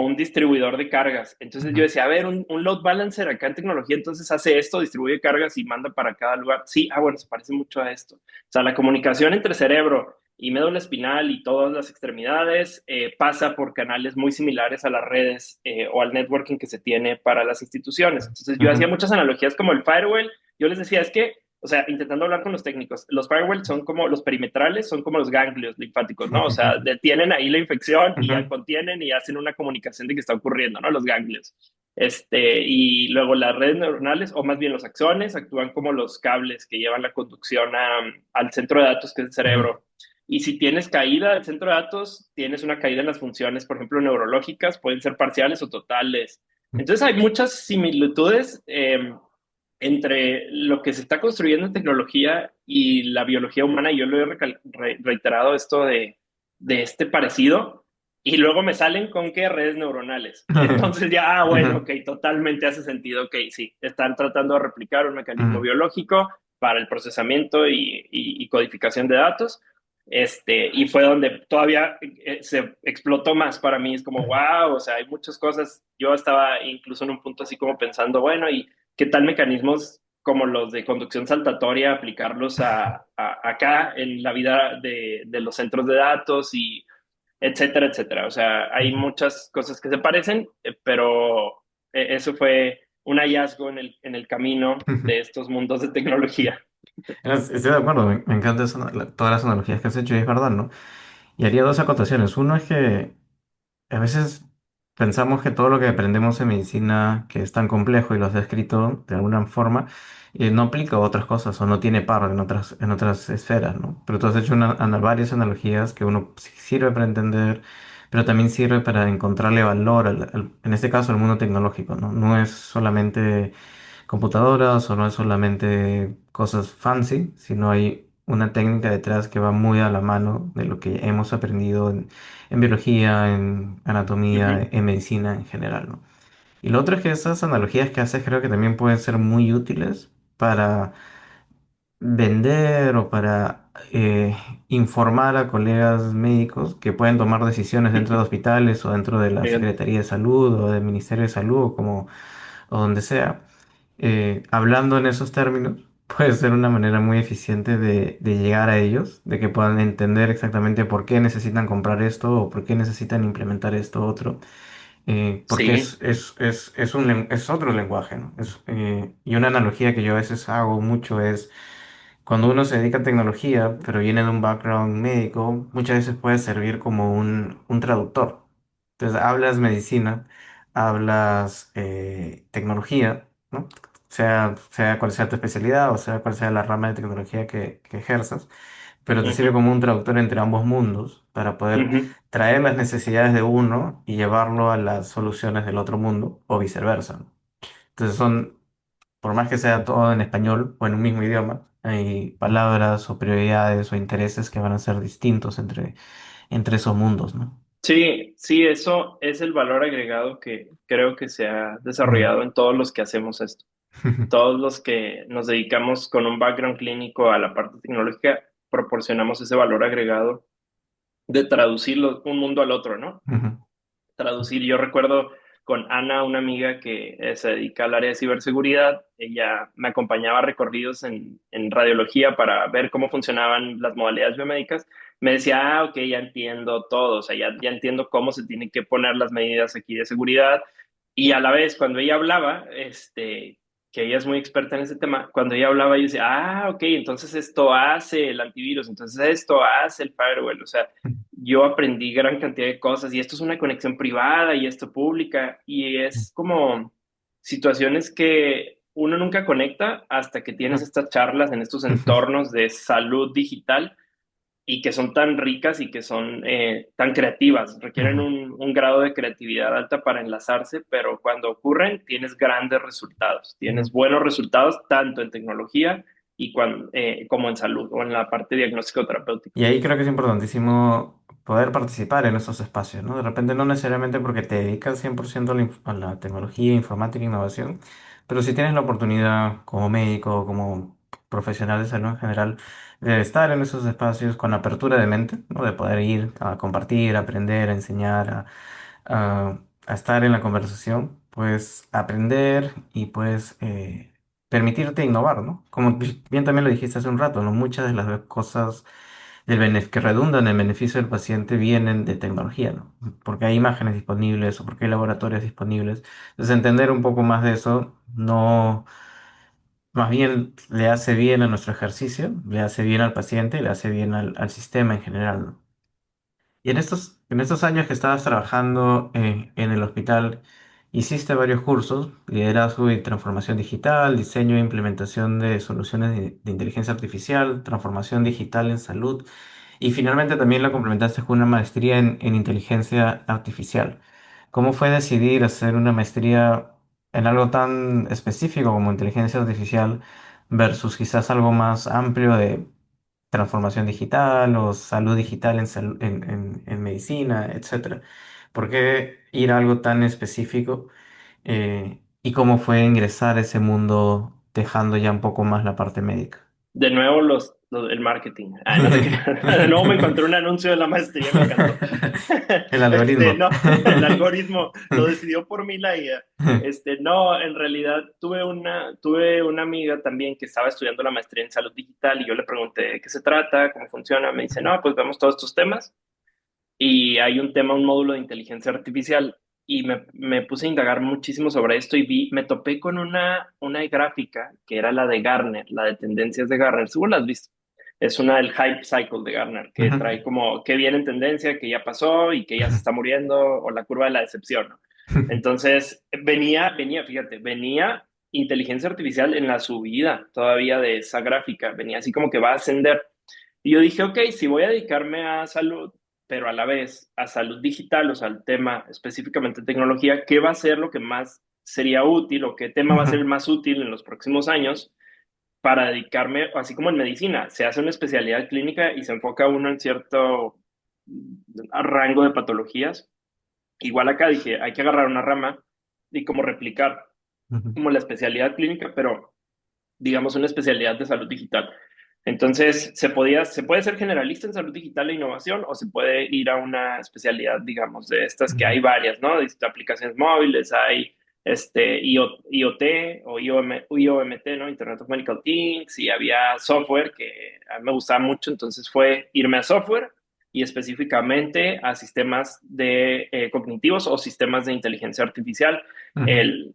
un distribuidor de cargas. Entonces yo Ujú. decía, a ver, un load balancer acá en tecnología, entonces hace esto, distribuye cargas y manda para cada lugar. Sí, bueno, se parece mucho a esto. O sea, la comunicación entre cerebro y médula espinal y todas las extremidades pasa por canales muy similares a las redes o al networking que se tiene para las instituciones. Entonces yo hacía Ujú. muchas analogías como el firewall. Yo les decía, es que o sea, intentando hablar con los técnicos, los firewalls son como los perimetrales, son como los ganglios linfáticos, ¿no? O sea, detienen ahí la infección y ya Ujú. contienen y hacen una comunicación de que está ocurriendo, ¿no? Los ganglios. Y luego las redes neuronales, o más bien los axones, actúan como los cables que llevan la conducción al centro de datos, que es el Ujú. cerebro. Y si tienes caída del centro de datos, tienes una caída en las funciones, por ejemplo, neurológicas, pueden ser parciales o totales. Entonces hay muchas similitudes entre lo que se está construyendo en tecnología y la biología humana. Yo lo he reiterado esto de este parecido y luego me salen con que redes neuronales. Entonces ya, bueno, Ujú. ok, totalmente hace sentido, ok, sí, están tratando de replicar un mecanismo Ujú. biológico para el procesamiento y codificación de datos. Y fue donde todavía se explotó más para mí. Es como, wow, o sea, hay muchas cosas. Yo estaba incluso en un punto así como pensando, bueno, ¿y qué tal mecanismos como los de conducción saltatoria, aplicarlos acá en la vida de los centros de datos y etcétera, etcétera? O sea, hay Ujú. muchas cosas que se parecen, pero eso fue un hallazgo en el camino de estos mundos de tecnología. Estoy de acuerdo, me encantan todas las analogías que has hecho y es verdad, ¿no? Y haría dos acotaciones. Uno es que a veces pensamos que todo lo que aprendemos en medicina, que es tan complejo y lo has descrito de alguna forma, no aplica a otras cosas o no tiene par en otras esferas, ¿no? Pero tú has hecho varias analogías que uno sí sirve para entender, pero también sirve para encontrarle valor, en este caso, al mundo tecnológico, ¿no? No es solamente computadoras o no es solamente cosas fancy, sino hay una técnica detrás que va muy a la mano de lo que hemos aprendido en biología, en anatomía, Ujú, en medicina en general, ¿no? Y lo otro es que esas analogías que haces creo que también pueden ser muy útiles para vender o para informar a colegas médicos que pueden tomar decisiones dentro de ujú. hospitales o dentro de la Fíjate. Secretaría de Salud o del Ministerio de Salud o donde sea. Hablando en esos términos puede ser una manera muy eficiente de llegar a ellos, de que puedan entender exactamente por qué necesitan comprar esto o por qué necesitan implementar esto otro, porque Sí. es otro lenguaje, ¿no? Y una analogía que yo a veces hago mucho es cuando uno se dedica a tecnología, pero viene de un background médico, muchas veces puede servir como un traductor. Entonces, hablas medicina, hablas tecnología, ¿no? Sea cual sea tu especialidad o sea cual sea la rama de tecnología que ejerzas, pero te sirve Ujú, como un traductor entre ambos mundos para poder ujú. traer las necesidades de uno y llevarlo a las soluciones del otro mundo o viceversa, ¿no? Entonces por más que sea todo en español o en un mismo idioma, hay palabras o prioridades o intereses que van a ser distintos entre esos mundos, ¿no? Sí, sí, eso es el valor agregado que creo que se ha Mm. desarrollado en todos los que hacemos esto. Todos los que nos dedicamos con un background clínico a la parte tecnológica, proporcionamos ese valor agregado de traducir un mundo al otro, ¿no? Ujú, Traducir. Yo recuerdo con Ana, una amiga que se dedica al área de ciberseguridad, ella me acompañaba a recorridos en radiología para ver cómo funcionaban las modalidades biomédicas. Me decía, ok, ya entiendo todo, o sea, ya entiendo cómo se tienen que poner las medidas aquí de seguridad. Y a la vez, cuando ella hablaba, que ella es muy experta en ese tema, cuando ella hablaba, yo decía, ok, entonces esto hace el antivirus, entonces esto hace el firewall, o sea, yo aprendí gran cantidad de cosas y esto es una conexión privada y esto pública y es como situaciones que uno nunca conecta hasta que tienes estas charlas en estos entornos de salud digital y que son tan ricas y que son tan creativas, requieren ujú. un grado de creatividad alta para enlazarse, pero cuando ocurren tienes grandes resultados, tienes buenos resultados tanto en tecnología como en salud o en la parte diagnóstico terapéutica. Y ahí creo que es importantísimo poder participar en esos espacios, ¿no? De repente no necesariamente porque te dedicas 100% a la tecnología, informática e innovación, pero si tienes la oportunidad como médico, como profesional de salud en general, de estar en esos espacios con apertura de mente, ¿no? De poder ir a compartir, a aprender, a enseñar, a estar en la conversación, pues aprender y pues permitirte innovar, ¿no? Como bien también lo dijiste hace un rato, ¿no? Muchas de las cosas que redundan en beneficio del paciente vienen de tecnología, ¿no? Porque hay imágenes disponibles o porque hay laboratorios disponibles. Entonces, entender un poco más de eso, no, más bien le hace bien a nuestro ejercicio, le hace bien al paciente, le hace bien al sistema en general, ¿no? Y en estos años que estabas trabajando en el hospital, hiciste varios cursos, liderazgo y transformación digital, diseño e implementación de soluciones de inteligencia artificial, transformación digital en salud, y finalmente también la complementaste con una maestría en inteligencia artificial. ¿Cómo fue decidir hacer una maestría en algo tan específico como inteligencia artificial versus quizás algo más amplio de transformación digital o salud digital en medicina, etcétera? ¿Por qué ir a algo tan específico? ¿Y cómo fue ingresar a ese mundo dejando ya un poco más la parte médica? De nuevo el marketing. No te creas. De nuevo me encontré un anuncio de la maestría, me encantó. El algoritmo. No, el algoritmo lo decidió por mí la IA. No, en realidad tuve una amiga también que estaba estudiando la maestría en salud digital y yo le pregunté de qué se trata, cómo funciona. Me dice, no, pues vemos todos estos temas y hay un tema, un módulo de inteligencia artificial. Y me puse a indagar muchísimo sobre esto y me topé con una gráfica que era la de Gartner, la de tendencias de Gartner. Seguro la has visto. Es una del hype cycle de Gartner, que trae como que viene en tendencia, que ya pasó y que ya se está muriendo, o la curva de la decepción, ¿no? Entonces, fíjate, venía inteligencia artificial en la subida todavía de esa gráfica, venía así como que va a ascender. Y yo dije, ok, si voy a dedicarme a salud, pero a la vez a salud digital, o sea, al tema específicamente tecnología, ¿qué va a ser lo que más sería útil o qué tema va a ser el más útil en los próximos años para dedicarme, así como en medicina? Se hace una especialidad clínica y se enfoca uno en cierto rango de patologías. Igual acá dije, hay que agarrar una rama y como replicar como la especialidad clínica, pero digamos una especialidad de salud digital. Entonces, se puede ser generalista en salud digital e innovación o se puede ir a una especialidad, digamos, de estas que hay varias, ¿no? De aplicaciones móviles, hay IoT o IOMT, ¿no? Internet of Medical Things, y había software que a mí me gustaba mucho, entonces fue irme a software y específicamente a sistemas de cognitivos o sistemas de inteligencia artificial.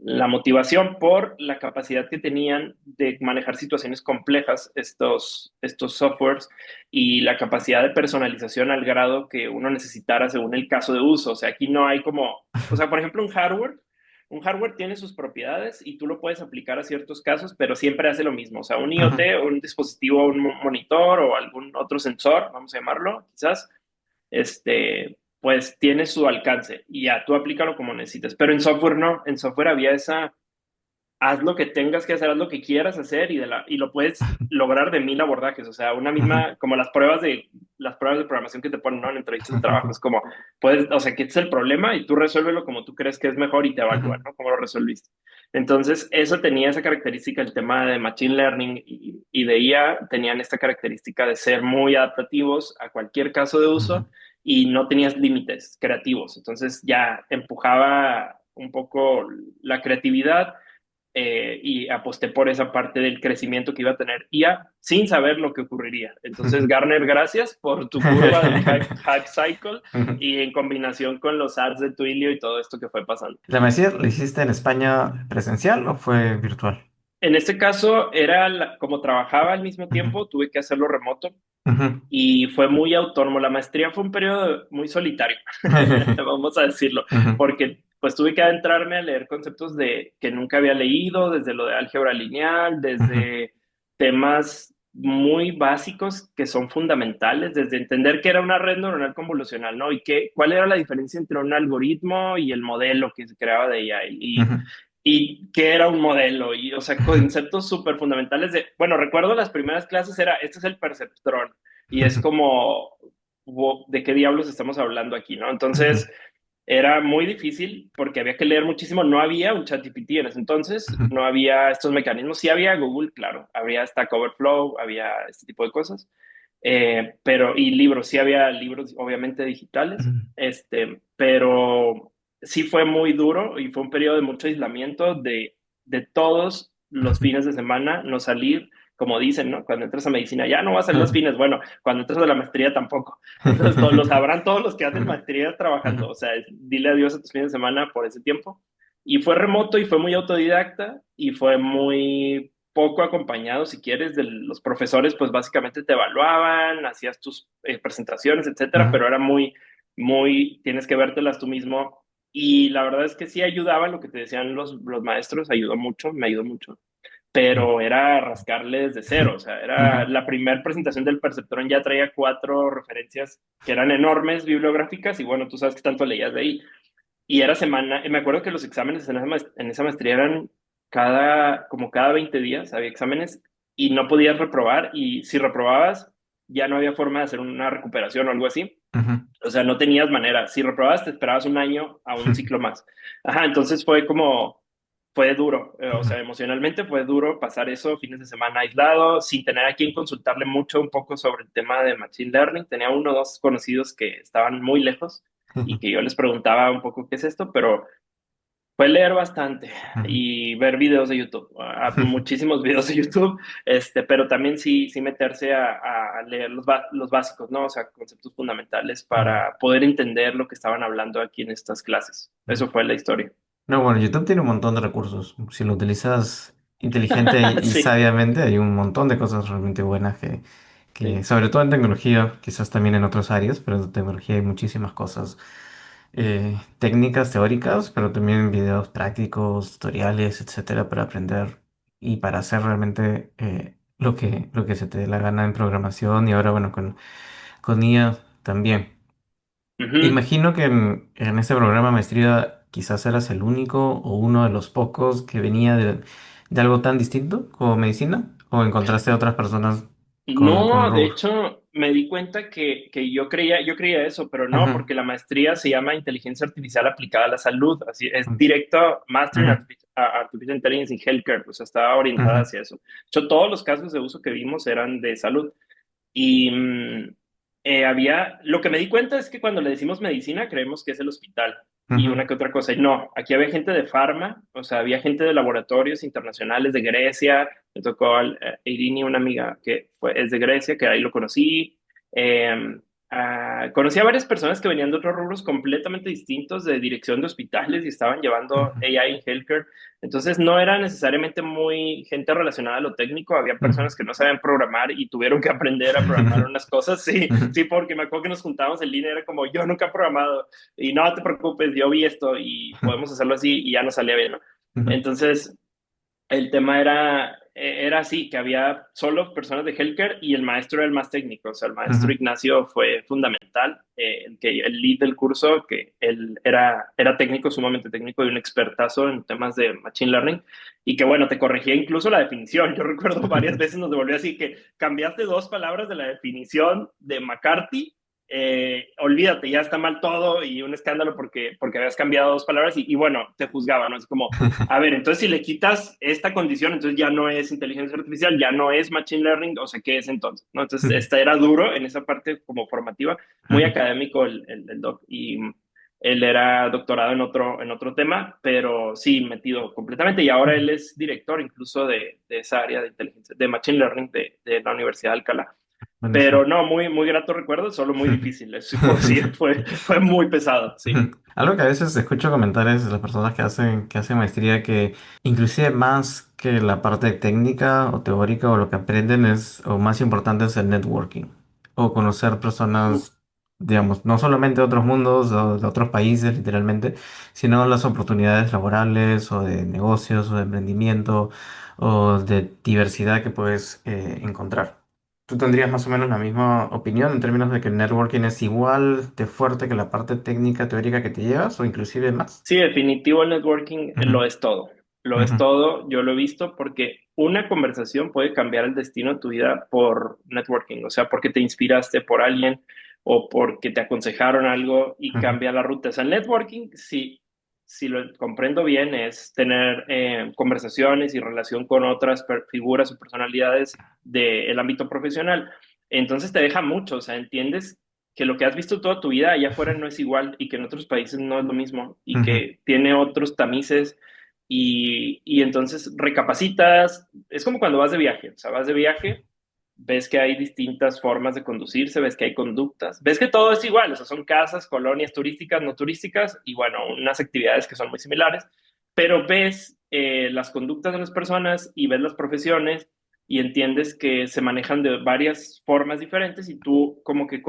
La motivación por la capacidad que tenían de manejar situaciones complejas estos softwares y la capacidad de personalización al grado que uno necesitara según el caso de uso. O sea, aquí no hay como, o sea, por ejemplo, un hardware tiene sus propiedades y tú lo puedes aplicar a ciertos casos, pero siempre hace lo mismo. O sea, un IoT, un dispositivo, un monitor o algún otro sensor, vamos a llamarlo, quizás, pues tiene su alcance y ya tú aplícalo como necesites. Pero en software no, en software había haz lo que tengas que hacer, haz lo que quieras hacer y lo puedes lograr de 1000 abordajes. O sea, una misma, como las pruebas de programación que te ponen, ¿no? En entrevistas de trabajo, es como, puedes, o sea, que es el problema y tú resuélvelo como tú crees que es mejor y te evalúan, ¿no? Cómo lo resolviste. Entonces, eso tenía esa característica, el tema de Machine Learning y de IA tenían esta característica de ser muy adaptativos a cualquier caso de uso y no tenías límites creativos. Entonces, ya empujaba un poco la creatividad y aposté por esa parte del crecimiento que iba a tener IA sin saber lo que ocurriría. Entonces, Garner, gracias por tu curva del hype cycle y en combinación con los ads de Twilio y todo esto que fue pasando. ¿La maestría la hiciste en España presencial o fue virtual? En este caso, como trabajaba al mismo Ujú, tiempo, tuve que hacerlo remoto ujú. y fue muy autónomo. La maestría fue un periodo muy solitario, vamos a decirlo, Ujú, porque pues tuve que adentrarme a leer conceptos que nunca había leído, desde lo de álgebra lineal, ujú, desde temas muy básicos que son fundamentales, desde entender qué era una red neuronal convolucional, ¿no? Y cuál era la diferencia entre un algoritmo y el modelo que se creaba de ella. ujú, Y qué era un modelo, y o sea, conceptos súper fundamentales de, bueno, recuerdo las primeras clases era, este es el perceptrón, y es como, ¿de qué diablos estamos hablando aquí, no? ujú, Entonces, era muy difícil porque había que leer muchísimo, no había un ChatGPT en ese entonces, ujú, no había estos mecanismos, sí había Google, claro, había Stack Overflow, había este tipo de cosas, y libros, sí había libros obviamente digitales, ujú, pero sí fue muy duro y fue un periodo de mucho aislamiento de todos los ujú, fines de semana, no salir, como dicen, ¿no? Cuando entras a medicina, ya no vas a salir los fines, bueno, cuando entras a la maestría tampoco. Entonces, lo sabrán todos los que hacen maestría trabajando, o sea, dile adiós a tus fines de semana por ese tiempo. Y fue remoto y fue muy autodidacta y fue muy poco acompañado, si quieres, de los profesores, pues básicamente te evaluaban, hacías tus presentaciones, etcétera, ujú, pero era tienes que vértelas tú mismo. Y la verdad es que sí ayudaba lo que te decían los maestros, ayudó mucho, me ayudó mucho, pero era rascarle desde cero, o sea, era ujú, la primera presentación del Perceptron, ya traía 4 referencias que eran enormes bibliográficas y bueno, tú sabes que tanto leías de ahí. Y era semana, me acuerdo que los exámenes en esa maestría eran como cada 20 días había exámenes y no podías reprobar y si reprobabas ya no había forma de hacer una recuperación o algo así. ujú, O sea, no tenías manera. Si reprobabas, te esperabas un año a un ciclo más. Ajá, entonces fue duro. O ujú, sea, emocionalmente fue duro pasar eso, fines de semana aislado, sin tener a quien consultarle mucho un poco sobre el tema de Machine Learning. Tenía uno o dos conocidos que estaban muy lejos y ujú, que yo les preguntaba un poco qué es esto, pero fue leer bastante y ver videos de YouTube, ujú. muchísimos videos de YouTube, pero también sí meterse a leer los básicos, ¿no? O sea, conceptos fundamentales Ujú, para poder entender lo que estaban hablando aquí en estas clases. ujú. Eso fue la historia. No, bueno, YouTube tiene un montón de recursos. Si lo utilizas inteligente y Sí. sabiamente, hay un montón de cosas realmente buenas que, Sí. sobre todo en tecnología, quizás también en otras áreas, pero en tecnología hay muchísimas cosas técnicas, teóricas, pero también videos prácticos, tutoriales, etcétera, para aprender y para hacer realmente lo que se te dé la gana en programación y ahora, bueno, con IA también. Ujú. Imagino que en este programa de maestría quizás eras el único o uno de los pocos que venía de algo tan distinto como medicina, o encontraste a otras personas con el No, de rubro. hecho, me di cuenta que yo creía eso, pero no, Ujú, porque la maestría se llama Inteligencia Artificial aplicada a la salud, así es ujú, directo Master in ujú, Artificial Intelligence in Healthcare, o sea, estaba orientada hacia eso. De hecho, todos los casos de uso que vimos eran de salud. Y lo que me di cuenta es que cuando le decimos medicina creemos que es el hospital y ujú, una que otra cosa. Y no, aquí había gente de farma, o sea, había gente de laboratorios internacionales de Grecia. Me tocó a Irini, una amiga es de Grecia, que ahí lo conocí. Eh, Conocí a varias personas que venían de otros rubros completamente distintos, de dirección de hospitales y estaban llevando ujú, AI en healthcare. Entonces no era necesariamente muy gente relacionada a lo técnico, había ujú, personas que no sabían programar y tuvieron que aprender a programar unas cosas, sí, ujú, sí, porque me acuerdo que nos juntábamos en línea, era como yo nunca he programado y no te preocupes, yo vi esto y podemos hacerlo así y ya nos salía bien, ¿no? ujú, Entonces el tema era era así, que había solo personas de healthcare y el maestro era el más técnico. O sea, el maestro Ignacio fue fundamental, el lead del curso, que él era técnico, sumamente técnico y un expertazo en temas de Machine Learning. Y que bueno, te corregía incluso la definición. Yo recuerdo varias veces nos devolvió así que cambiaste dos palabras de la definición de McCarthy, olvídate, ya está mal todo y un escándalo porque habías cambiado dos palabras y bueno, te juzgaba, ¿no? Es como, a ver, entonces si le quitas esta condición, entonces ya no es inteligencia artificial, ya no es machine learning, o sea, ¿qué es entonces? ¿No? Entonces, esta era duro en esa parte como formativa, muy académico el doc, y él era doctorado en otro tema, pero sí, metido completamente, y ahora él es director incluso de esa área de inteligencia, de machine learning de la Universidad de Alcalá. Buenísimo. Pero no, muy grato recuerdo, solo muy difícil. Sí, sí, fue muy pesado, sí. Algo que a veces escucho comentarios de las personas que hacen maestría que inclusive más que la parte técnica o teórica o lo que aprenden es, o más importante es el networking o conocer personas, digamos, no solamente de otros mundos o de otros países literalmente, sino las oportunidades laborales o de negocios o de emprendimiento o de diversidad que puedes encontrar. ¿Tú tendrías más o menos la misma opinión en términos de que el networking es igual de fuerte que la parte técnica, teórica que te llevas o inclusive más? Sí, definitivo el networking Ujú, lo es todo. Lo es ujú, todo, yo lo he visto porque una conversación puede cambiar el destino de tu vida por networking, o sea, porque te inspiraste por alguien o porque te aconsejaron algo y ujú, cambia la ruta. O sea, el networking, sí, si lo comprendo bien, es tener conversaciones y relación con otras figuras o personalidades del ámbito profesional. Entonces te deja mucho, o sea, entiendes que lo que has visto toda tu vida allá afuera no es igual y que en otros países no es lo mismo y ujú, que tiene otros tamices y entonces recapacitas. Es como cuando vas de viaje, o sea, vas de viaje, ves que hay distintas formas de conducirse, ves que hay conductas, ves que todo es igual, o sea, son casas, colonias turísticas, no turísticas y bueno, unas actividades que son muy similares, pero ves las conductas de las personas y ves las profesiones y entiendes que se manejan de varias formas diferentes y tú como que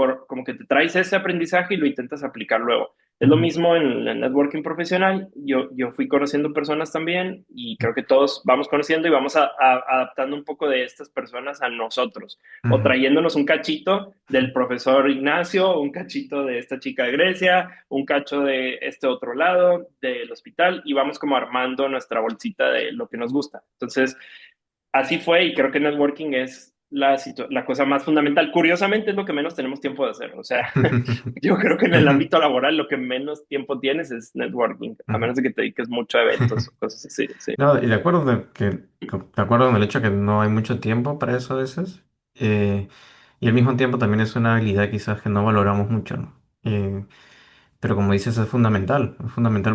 te traes ese aprendizaje y lo intentas aplicar luego. Es lo ujú, mismo en el networking profesional. Yo fui conociendo personas también y creo que todos vamos conociendo y vamos adaptando un poco de estas personas a nosotros o ujú, trayéndonos un cachito del profesor Ignacio, un cachito de esta chica de Grecia, un cacho de este otro lado del hospital y vamos como armando nuestra bolsita de lo que nos gusta. Entonces, así fue y creo que networking es la cosa más fundamental. Curiosamente es lo que menos tenemos tiempo de hacer. O sea, yo creo que en el ujú, ámbito laboral lo que menos tiempo tienes es networking, a ujú. menos de que te dediques mucho a eventos o cosas así. Sí. No, y de acuerdo de acuerdo con el hecho que no hay mucho tiempo para eso a veces, y al mismo tiempo también es una habilidad quizás que no valoramos mucho, ¿no? Pero como dices, es fundamental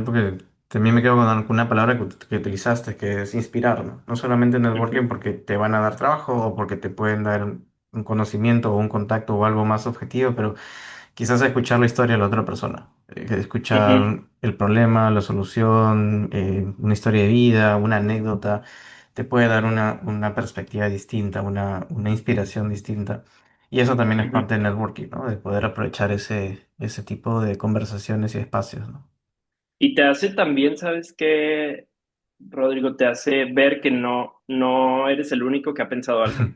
porque también me quedo con una palabra que utilizaste, que es inspirar, ¿no? No solamente networking Ujú, porque te van a dar trabajo o porque te pueden dar un conocimiento o un contacto o algo más objetivo, pero quizás escuchar la historia de la otra persona, ujú, escuchar el problema, la solución, una historia de vida, una anécdota, te puede dar una perspectiva distinta, una inspiración distinta. Y eso también es ujú. parte del networking, ¿no? De poder aprovechar ese tipo de conversaciones y espacios, ¿no? Y te hace también, ¿sabes qué, Rodrigo? Te hace ver que no eres el único que ha pensado algo.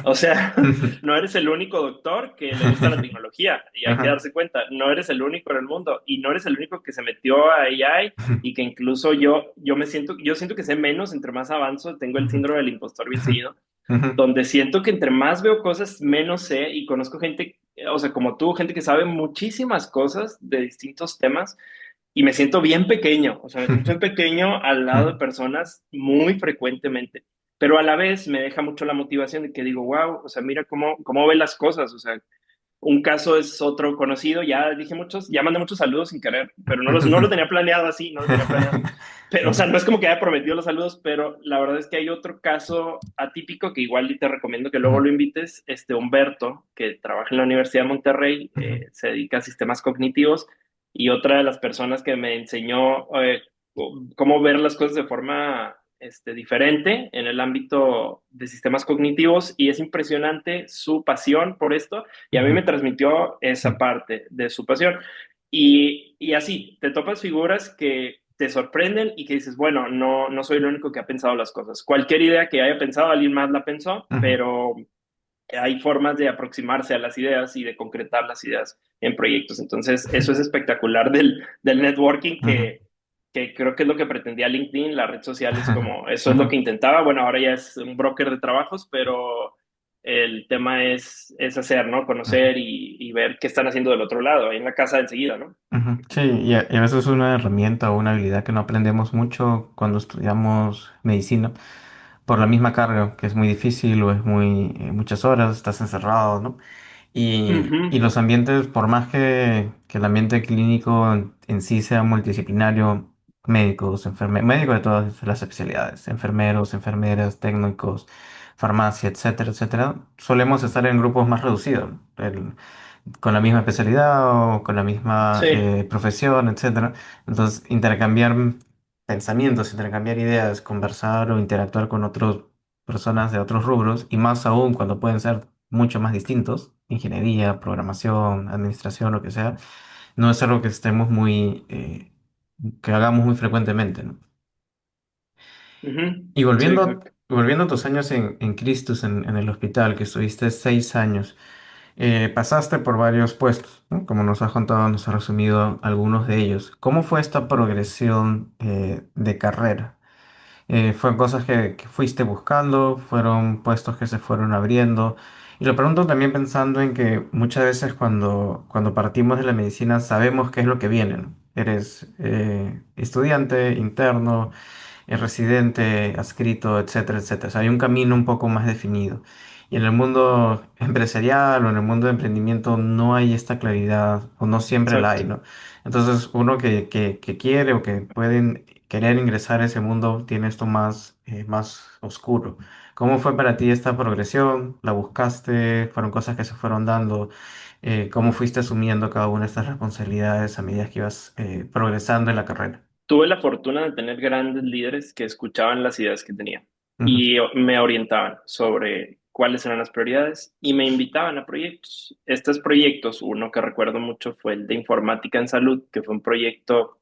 O sea, no eres el único doctor que le gusta la tecnología y hay que Ajá. darse cuenta, no eres el único en el mundo y no eres el único que se metió a AI y que incluso yo siento que sé menos entre más avanzo, tengo el síndrome del impostor bien seguido, donde siento que entre más veo cosas, menos sé y conozco gente, o sea, como tú, gente que sabe muchísimas cosas de distintos temas y me siento bien pequeño, o sea, me siento pequeño al lado de personas muy frecuentemente, pero a la vez me deja mucho la motivación de que digo, wow, o sea, mira cómo ve las cosas, o sea, un caso es otro conocido, ya dije muchos, ya mandé muchos saludos sin querer, pero no lo tenía planeado así, no lo tenía planeado. Pero, o sea, no es como que haya prometido los saludos, pero la verdad es que hay otro caso atípico que igual y te recomiendo que luego lo invites, Humberto, que trabaja en la Universidad de Monterrey, se dedica a sistemas cognitivos y otra de las personas que me enseñó cómo ver las cosas de forma diferente en el ámbito de sistemas cognitivos y es impresionante su pasión por esto y a mí me transmitió esa parte de su pasión. Y así, te topas figuras que te sorprenden y que dices, bueno, no soy el único que ha pensado las cosas. Cualquier idea que haya pensado, alguien más la pensó, Ujú, pero hay formas de aproximarse a las ideas y de concretar las ideas en proyectos. Entonces, eso es espectacular del networking ujú, que creo que es lo que pretendía LinkedIn, la red social es como, eso es ujú. lo que intentaba. Bueno, ahora ya es un broker de trabajos, pero el tema es hacer, ¿no? Ujú, Conocer y ver qué están haciendo del otro lado, ahí en la casa de enseguida, ¿no? ujú. Sí, y a veces es una herramienta o una habilidad que no aprendemos mucho cuando estudiamos medicina por la misma carga, que es muy difícil o es muy muchas horas, estás encerrado, ¿no? Y Ujú. los ambientes, por más que el ambiente clínico en sí sea multidisciplinario, médicos, médicos de todas las especialidades, enfermeros, enfermeras, técnicos, farmacia, etcétera, etcétera, solemos estar en grupos más reducidos, con la misma especialidad o con la misma Sí. profesión, etcétera. Entonces, intercambiar pensamientos, intercambiar ideas, conversar o interactuar con otras personas de otros rubros, y más aún cuando pueden ser mucho más distintos, ingeniería, programación, administración, lo que sea, no es algo que estemos que hagamos muy frecuentemente, ¿no? Ujú. Y Sí, exacto. volviendo a tus años en Cristus, en el hospital, que estuviste 6 años, pasaste por varios puestos, ¿no? Como nos has contado, nos has resumido algunos de ellos. ¿Cómo fue esta progresión de carrera? ¿Fueron cosas que fuiste buscando? ¿Fueron puestos que se fueron abriendo? Y lo pregunto también pensando en que muchas veces cuando partimos de la medicina sabemos qué es lo que viene, ¿no? Eres estudiante, interno, residente, adscrito, etcétera, etcétera. O sea, hay un camino un poco más definido. Y en el mundo empresarial o en el mundo de emprendimiento no hay esta claridad o no siempre la hay, Exacto. ¿no? Entonces, uno que quiere o que pueden querer ingresar a ese mundo tiene esto más oscuro. ¿Cómo fue para ti esta progresión? ¿La buscaste? ¿Fueron cosas que se fueron dando? ¿Cómo fuiste asumiendo cada una de estas responsabilidades a medida que ibas progresando en la carrera? Tuve la fortuna de tener grandes líderes que escuchaban las ideas que tenía Ujú, y me orientaban sobre cuáles eran las prioridades y me invitaban a proyectos. Estos proyectos, uno que recuerdo mucho fue el de informática en salud, que fue un proyecto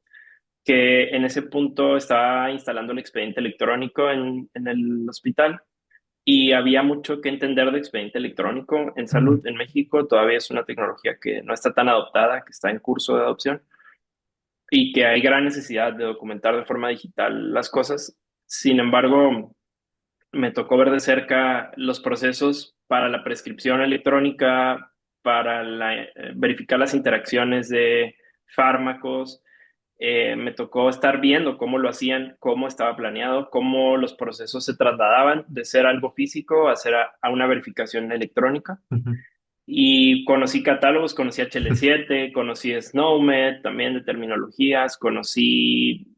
que en ese punto estaba instalando el expediente electrónico en el hospital y había mucho que entender de expediente electrónico en ujú, salud en México. Todavía es una tecnología que no está tan adoptada, que está en curso de adopción y que hay gran necesidad de documentar de forma digital las cosas. Sin embargo, me tocó ver de cerca los procesos para la prescripción electrónica, para verificar las interacciones de fármacos. Me tocó estar viendo cómo lo hacían, cómo estaba planeado, cómo los procesos se trasladaban de ser algo físico a ser a una verificación electrónica. ujú. Y conocí catálogos, conocí HL7, conocí SNOMED, también de terminologías, conocí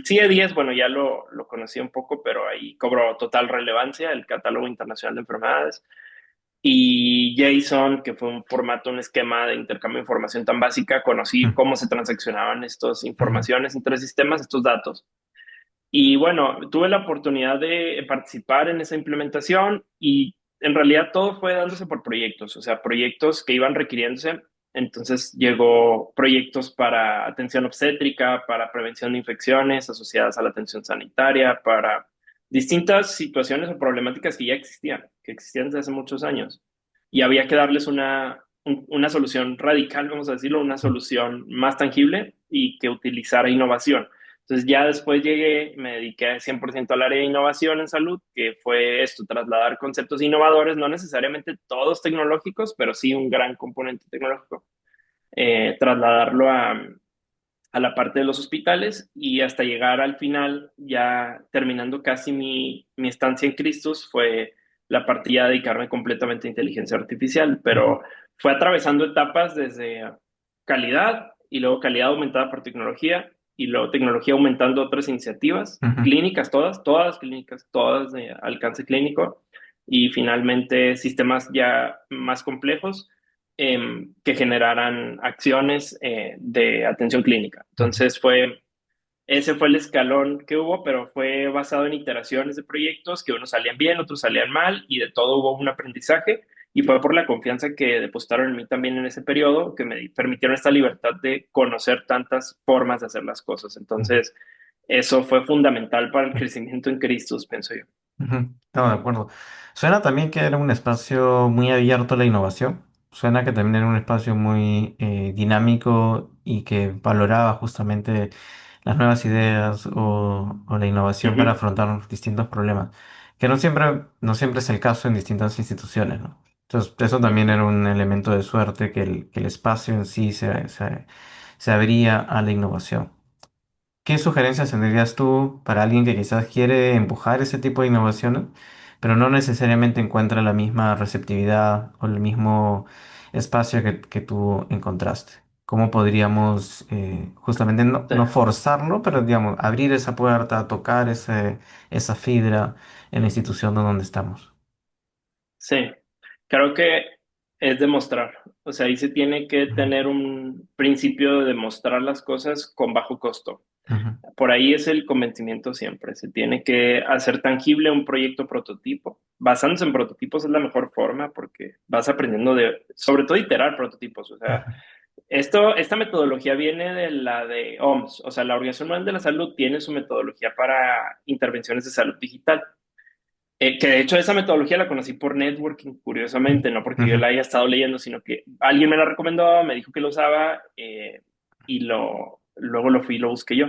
CIE-10, bueno, ya lo conocí un poco, pero ahí cobró total relevancia el Catálogo Internacional de Enfermedades. Y JSON, que fue un formato, un esquema de intercambio de información tan básica, conocí cómo se transaccionaban estas Ujú, informaciones entre sistemas, estos datos. Y bueno, tuve la oportunidad de participar en esa implementación y en realidad todo fue dándose por proyectos, o sea, proyectos que iban requiriéndose. Entonces llegó proyectos para atención obstétrica, para prevención de infecciones asociadas a la atención sanitaria, para distintas situaciones o problemáticas que existían desde hace muchos años. Y había que darles una solución radical, vamos a decirlo, una ujú, solución más tangible y que utilizara innovación. Entonces ya después llegué, me dediqué 100% al área de innovación en salud, que fue esto, trasladar conceptos innovadores, no necesariamente todos tecnológicos, pero sí un gran componente tecnológico, trasladarlo a la parte de los hospitales y hasta llegar al final, ya terminando casi mi estancia en Cristus, fue la parte ya de dedicarme completamente a inteligencia artificial, ujú, pero fue atravesando etapas desde calidad y luego calidad aumentada por tecnología y luego tecnología aumentando otras iniciativas, ujú, clínicas todas clínicas, todas de alcance clínico y finalmente sistemas ya más complejos que generaran acciones de atención clínica. ujú. Entonces ese fue el escalón que hubo, pero fue basado en iteraciones de proyectos que unos salían bien, otros salían mal y de todo hubo un aprendizaje y fue por la confianza que depositaron en mí también en ese periodo que me permitieron esta libertad de conocer tantas formas de hacer las cosas. Ujú. Entonces, eso fue fundamental para el crecimiento en Cristo, pienso yo. Ujú, estamos de acuerdo. Suena también que era un espacio muy abierto a la innovación. Suena que también era un espacio muy dinámico y que valoraba justamente las nuevas ideas o la innovación para Ujú, afrontar distintos problemas, que no siempre es el caso en distintas instituciones, ¿no? Entonces, eso también ujú. era un elemento de suerte que el espacio en sí se abría a la innovación. ¿Qué sugerencias tendrías tú para alguien que quizás quiere empujar ese tipo de innovaciones, pero no necesariamente encuentra la misma receptividad o el mismo espacio que tú encontraste? ¿Cómo podríamos justamente no, Sí. no forzarlo, pero digamos, abrir esa puerta, tocar esa fibra en la institución donde estamos? Sí, creo que es demostrar. O sea, ahí se tiene que Ujú, tener un principio de demostrar las cosas con bajo costo. ujú, Por ahí es el convencimiento siempre. Se tiene que hacer tangible un proyecto prototipo. Basándose en prototipos es la mejor forma porque vas aprendiendo sobre todo, iterar prototipos. O sea, esta metodología viene de la de OMS. O sea, la Organización Mundial de la Salud tiene su metodología para intervenciones de salud digital. Que de hecho esa metodología la conocí por networking, ujú, curiosamente, no porque yo ujú, la haya estado leyendo, sino que alguien me la recomendó, me dijo que lo usaba y luego lo fui y lo busqué yo.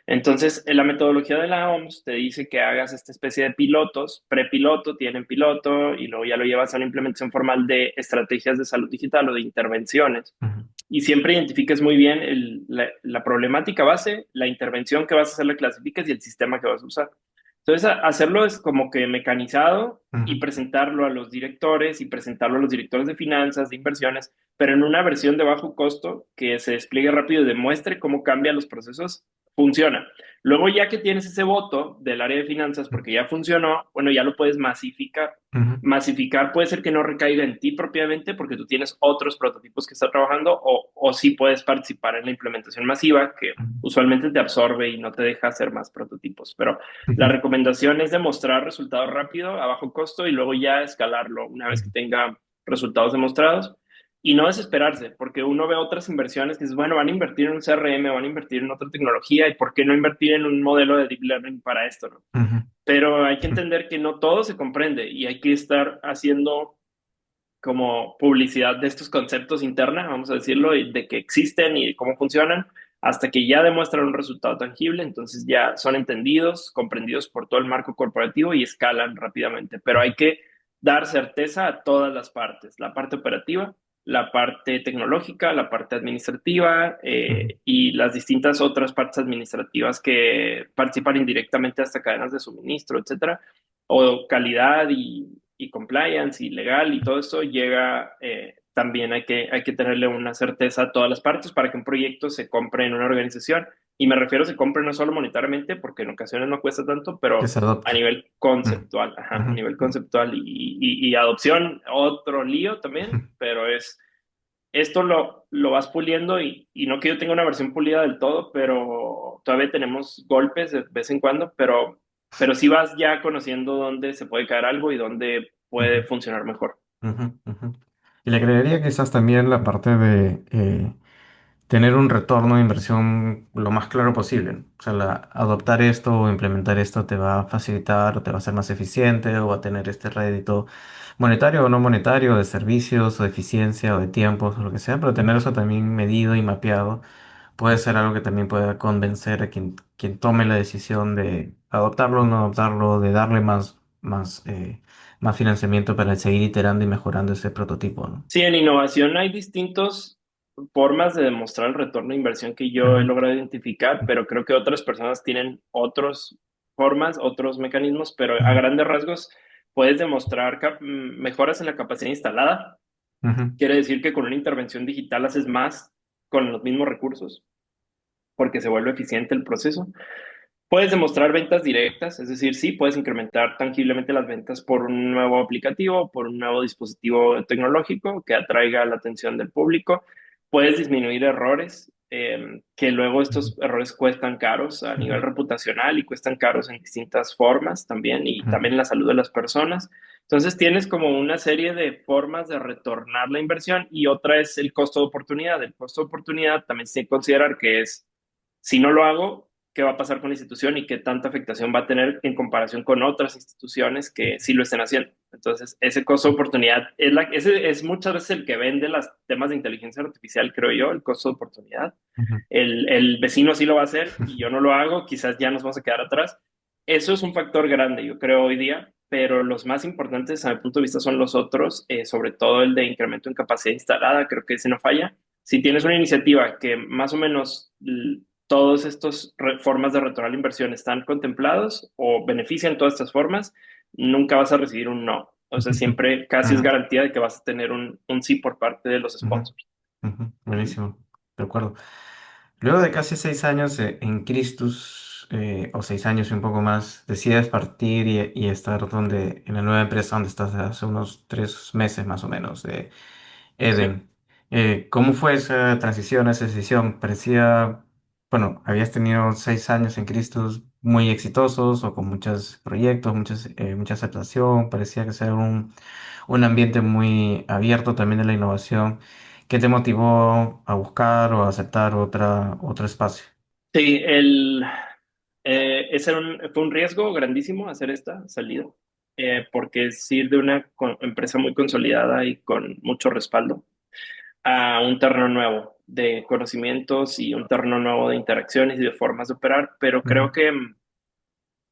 Entonces, la metodología de la OMS te dice que hagas esta especie de pilotos, prepiloto, tienen piloto y luego ya lo llevas a una implementación formal de estrategias de salud digital o de intervenciones. ujú, Y siempre identifiques muy bien la problemática base, la intervención que vas a hacer, la clasificas y el sistema que vas a usar. Entonces, hacerlo es como que mecanizado ujú, y presentarlo a los directores y presentarlo a los directores de finanzas, de inversiones, pero en una versión de bajo costo que se despliegue rápido y demuestre cómo cambian los procesos, funciona. Luego, ya que tienes ese voto del área de finanzas, porque ya funcionó, bueno, ya lo puedes masificar. ujú, Masificar puede ser que no recaiga en ti propiamente porque tú tienes otros prototipos que estás trabajando o sí puedes participar en la implementación masiva que usualmente te absorbe y no te deja hacer más prototipos. Pero la ujú, recomendación es demostrar resultados rápido, a bajo costo y luego ya escalarlo una vez que ujú, tenga resultados demostrados. Y no desesperarse, porque uno ve otras inversiones que es, bueno, van a invertir en un CRM, van a invertir en otra tecnología, ¿y por qué no invertir en un modelo de deep learning para esto, no? ujú, Pero hay que ujú, entender que no todo se comprende y hay que estar haciendo como publicidad de estos conceptos interna, vamos a decirlo, y de que existen y de cómo funcionan, hasta que ya demuestran un resultado tangible, entonces ya son entendidos, comprendidos por todo el marco corporativo y escalan rápidamente. Pero hay que dar certeza a todas las partes, la parte operativa, la parte tecnológica, la parte administrativa ujú, y las distintas otras partes administrativas que participan indirectamente hasta cadenas de suministro, etcétera, o calidad y compliance y legal y todo eso llega, también hay que tenerle una certeza a todas las partes para que un proyecto se compre en una organización. Y me refiero se compre no solo monetariamente, porque en ocasiones no cuesta tanto, que pero se a adopte. nivel Ujú, conceptual, ajá, a ujú, nivel conceptual y adopción, otro lío también, pero esto lo vas puliendo y no que yo tenga una versión pulida del todo, pero todavía tenemos golpes de vez en cuando, pero sí vas ya conociendo dónde se puede caer algo y dónde ujú, puede funcionar mejor. ujú, ujú. Y le agregaría quizás también la parte de tener un retorno de inversión lo más claro posible, ¿no? O sea, adoptar esto o implementar esto te va a facilitar o te va a ser más eficiente o va a tener este rédito monetario o no monetario, de servicios o de eficiencia o de tiempos o lo que sea, pero tener eso también medido y mapeado puede ser algo que también pueda convencer a quien tome la decisión de adoptarlo o no adoptarlo, de darle más financiamiento para seguir iterando y mejorando ese prototipo, ¿no? Sí, en innovación hay distintas formas de demostrar el retorno de inversión que yo he Ujú, logrado identificar, pero creo que otras personas tienen otras formas, otros mecanismos, pero a ujú, grandes rasgos puedes demostrar mejoras en la capacidad instalada. ujú, Quiere decir que con una intervención digital haces más con los mismos recursos porque se vuelve eficiente el proceso. Puedes demostrar ventas directas, es decir, sí, puedes incrementar tangiblemente las ventas por un nuevo aplicativo, por un nuevo dispositivo tecnológico que atraiga la atención del público. Puedes disminuir errores que luego Ujú, estos errores cuestan caros a nivel ujú, reputacional y cuestan caros en distintas formas también y ujú, también en la salud de las personas. Entonces tienes como una serie de formas de retornar la inversión y otra es el costo de oportunidad. El costo de oportunidad también se tiene que considerar que es, si no lo hago, ¿qué va a pasar con la institución y qué tanta afectación va a tener en comparación con otras instituciones que sí lo estén haciendo? Entonces, ese costo de oportunidad ese es muchas veces el que vende los temas de inteligencia artificial, creo yo, el costo de oportunidad. ujú, El vecino sí lo va a hacer y yo no lo hago, quizás ya nos vamos a quedar atrás. Eso es un factor grande, yo creo, hoy día, pero los más importantes a mi punto de vista son los otros, sobre todo el de incremento en capacidad instalada, creo que ese no falla. Si tienes una iniciativa que más o menos todas estas formas de retornar la inversión están contemplados o benefician todas estas formas, nunca vas a recibir un no. O sea, ujú. siempre casi es Ah, garantía de que vas a tener un sí por parte de los ujú, sponsors. ujú. Buenísimo, de acuerdo. Luego de casi 6 años en Christus, o 6 años y un poco más, decides partir y estar en la nueva empresa donde estás hace unos 3 meses más o menos, de Sí. Eden. ¿Cómo fue esa transición, esa decisión? Parecía, bueno, habías tenido 6 años en Christus muy exitosos o con muchos proyectos, mucha aceptación, parecía que ser un ambiente muy abierto también de la innovación. ¿Qué te motivó a buscar o a aceptar otro espacio? Sí, fue un riesgo grandísimo hacer esta salida, porque es ir de una empresa muy consolidada y con mucho respaldo a un terreno nuevo de conocimientos y un terreno nuevo de interacciones y de formas de operar, pero Ujú, creo que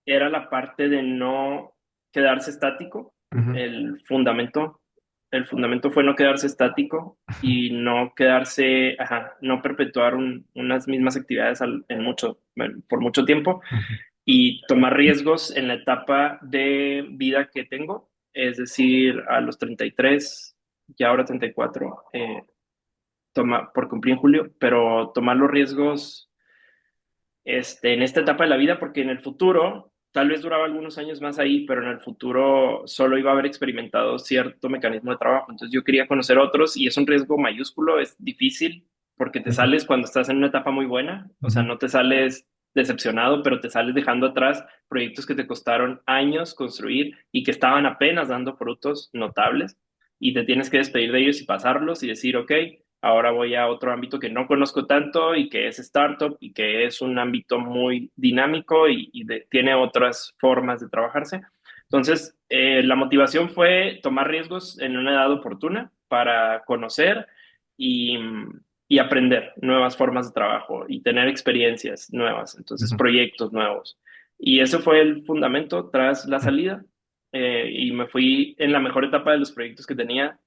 era la parte de no quedarse estático. ujú, El fundamento, el fundamento fue no quedarse estático y no quedarse, ajá, no perpetuar unas mismas actividades por mucho tiempo ujú, y tomar riesgos en la etapa de vida que tengo, es decir, a los 33, ya ahora 34, por cumplir en julio, pero tomar los riesgos en esta etapa de la vida, porque en el futuro, tal vez duraba algunos años más ahí, pero en el futuro solo iba a haber experimentado cierto mecanismo de trabajo. Entonces yo quería conocer otros y es un riesgo mayúsculo, es difícil porque te ujú, sales cuando estás en una etapa muy buena, o sea, ujú, no te sales decepcionado, pero te sales dejando atrás proyectos que te costaron años construir y que estaban apenas dando frutos notables y te tienes que despedir de ellos y pasarlos y decir, ok, ahora voy a otro ámbito que no conozco tanto y que es startup y que es un ámbito muy dinámico tiene otras formas de trabajarse. Entonces, la motivación fue tomar riesgos en una edad oportuna para conocer y, y aprender nuevas formas de trabajo y tener experiencias nuevas, entonces ujú, proyectos nuevos. Y ese fue el fundamento tras la ujú, salida. Y me fui en la mejor etapa de los proyectos que tenía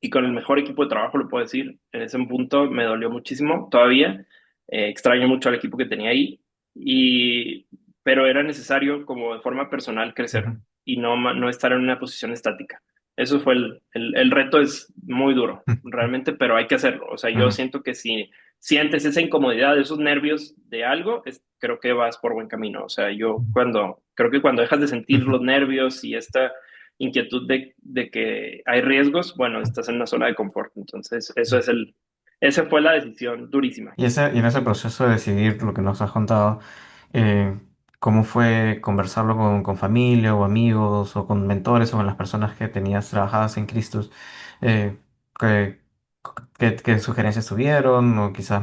y con el mejor equipo de trabajo, lo puedo decir. En ese punto me dolió muchísimo todavía. Extraño mucho al equipo que tenía ahí, y, pero era necesario como de forma personal crecer ujú, y no estar en una posición estática. Eso fue el reto, es muy duro, ujú, realmente, pero hay que hacerlo. O sea, yo ujú, siento que si sientes esa incomodidad, esos nervios de algo, creo que vas por buen camino. O sea, creo que cuando dejas de sentir ujú, los nervios y esta inquietud de que hay riesgos, bueno, ujú. estás en una zona de confort. Entonces, esa fue la decisión durísima. Y en ese proceso de decidir lo que nos has contado, eh, ¿cómo fue conversarlo con familia o amigos o con mentores o con las personas que tenías trabajadas en Christus? Eh, ¿qué, qué sugerencias tuvieron? O quizás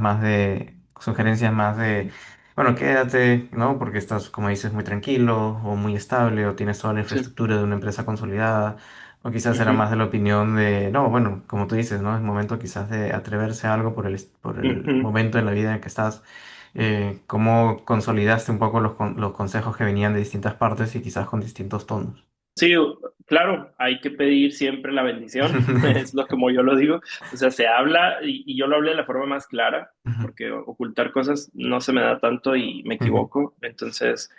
sugerencias más de, bueno, quédate, ¿no? Porque estás, como dices, muy tranquilo o muy estable o tienes toda la Sí. infraestructura de una empresa consolidada. O quizás era Ujú, más de la opinión de, no, bueno, como tú dices, ¿no? Es momento quizás de atreverse a algo por el ujú. momento en la vida en que estás. ¿Cómo consolidaste un poco los consejos que venían de distintas partes y quizás con distintos tonos? Sí, claro, hay que pedir siempre la bendición, es lo como yo lo digo. O sea, se habla y yo lo hablé de la forma más clara, Ujú, porque ocultar cosas no se me da tanto y me ujú, equivoco. Entonces,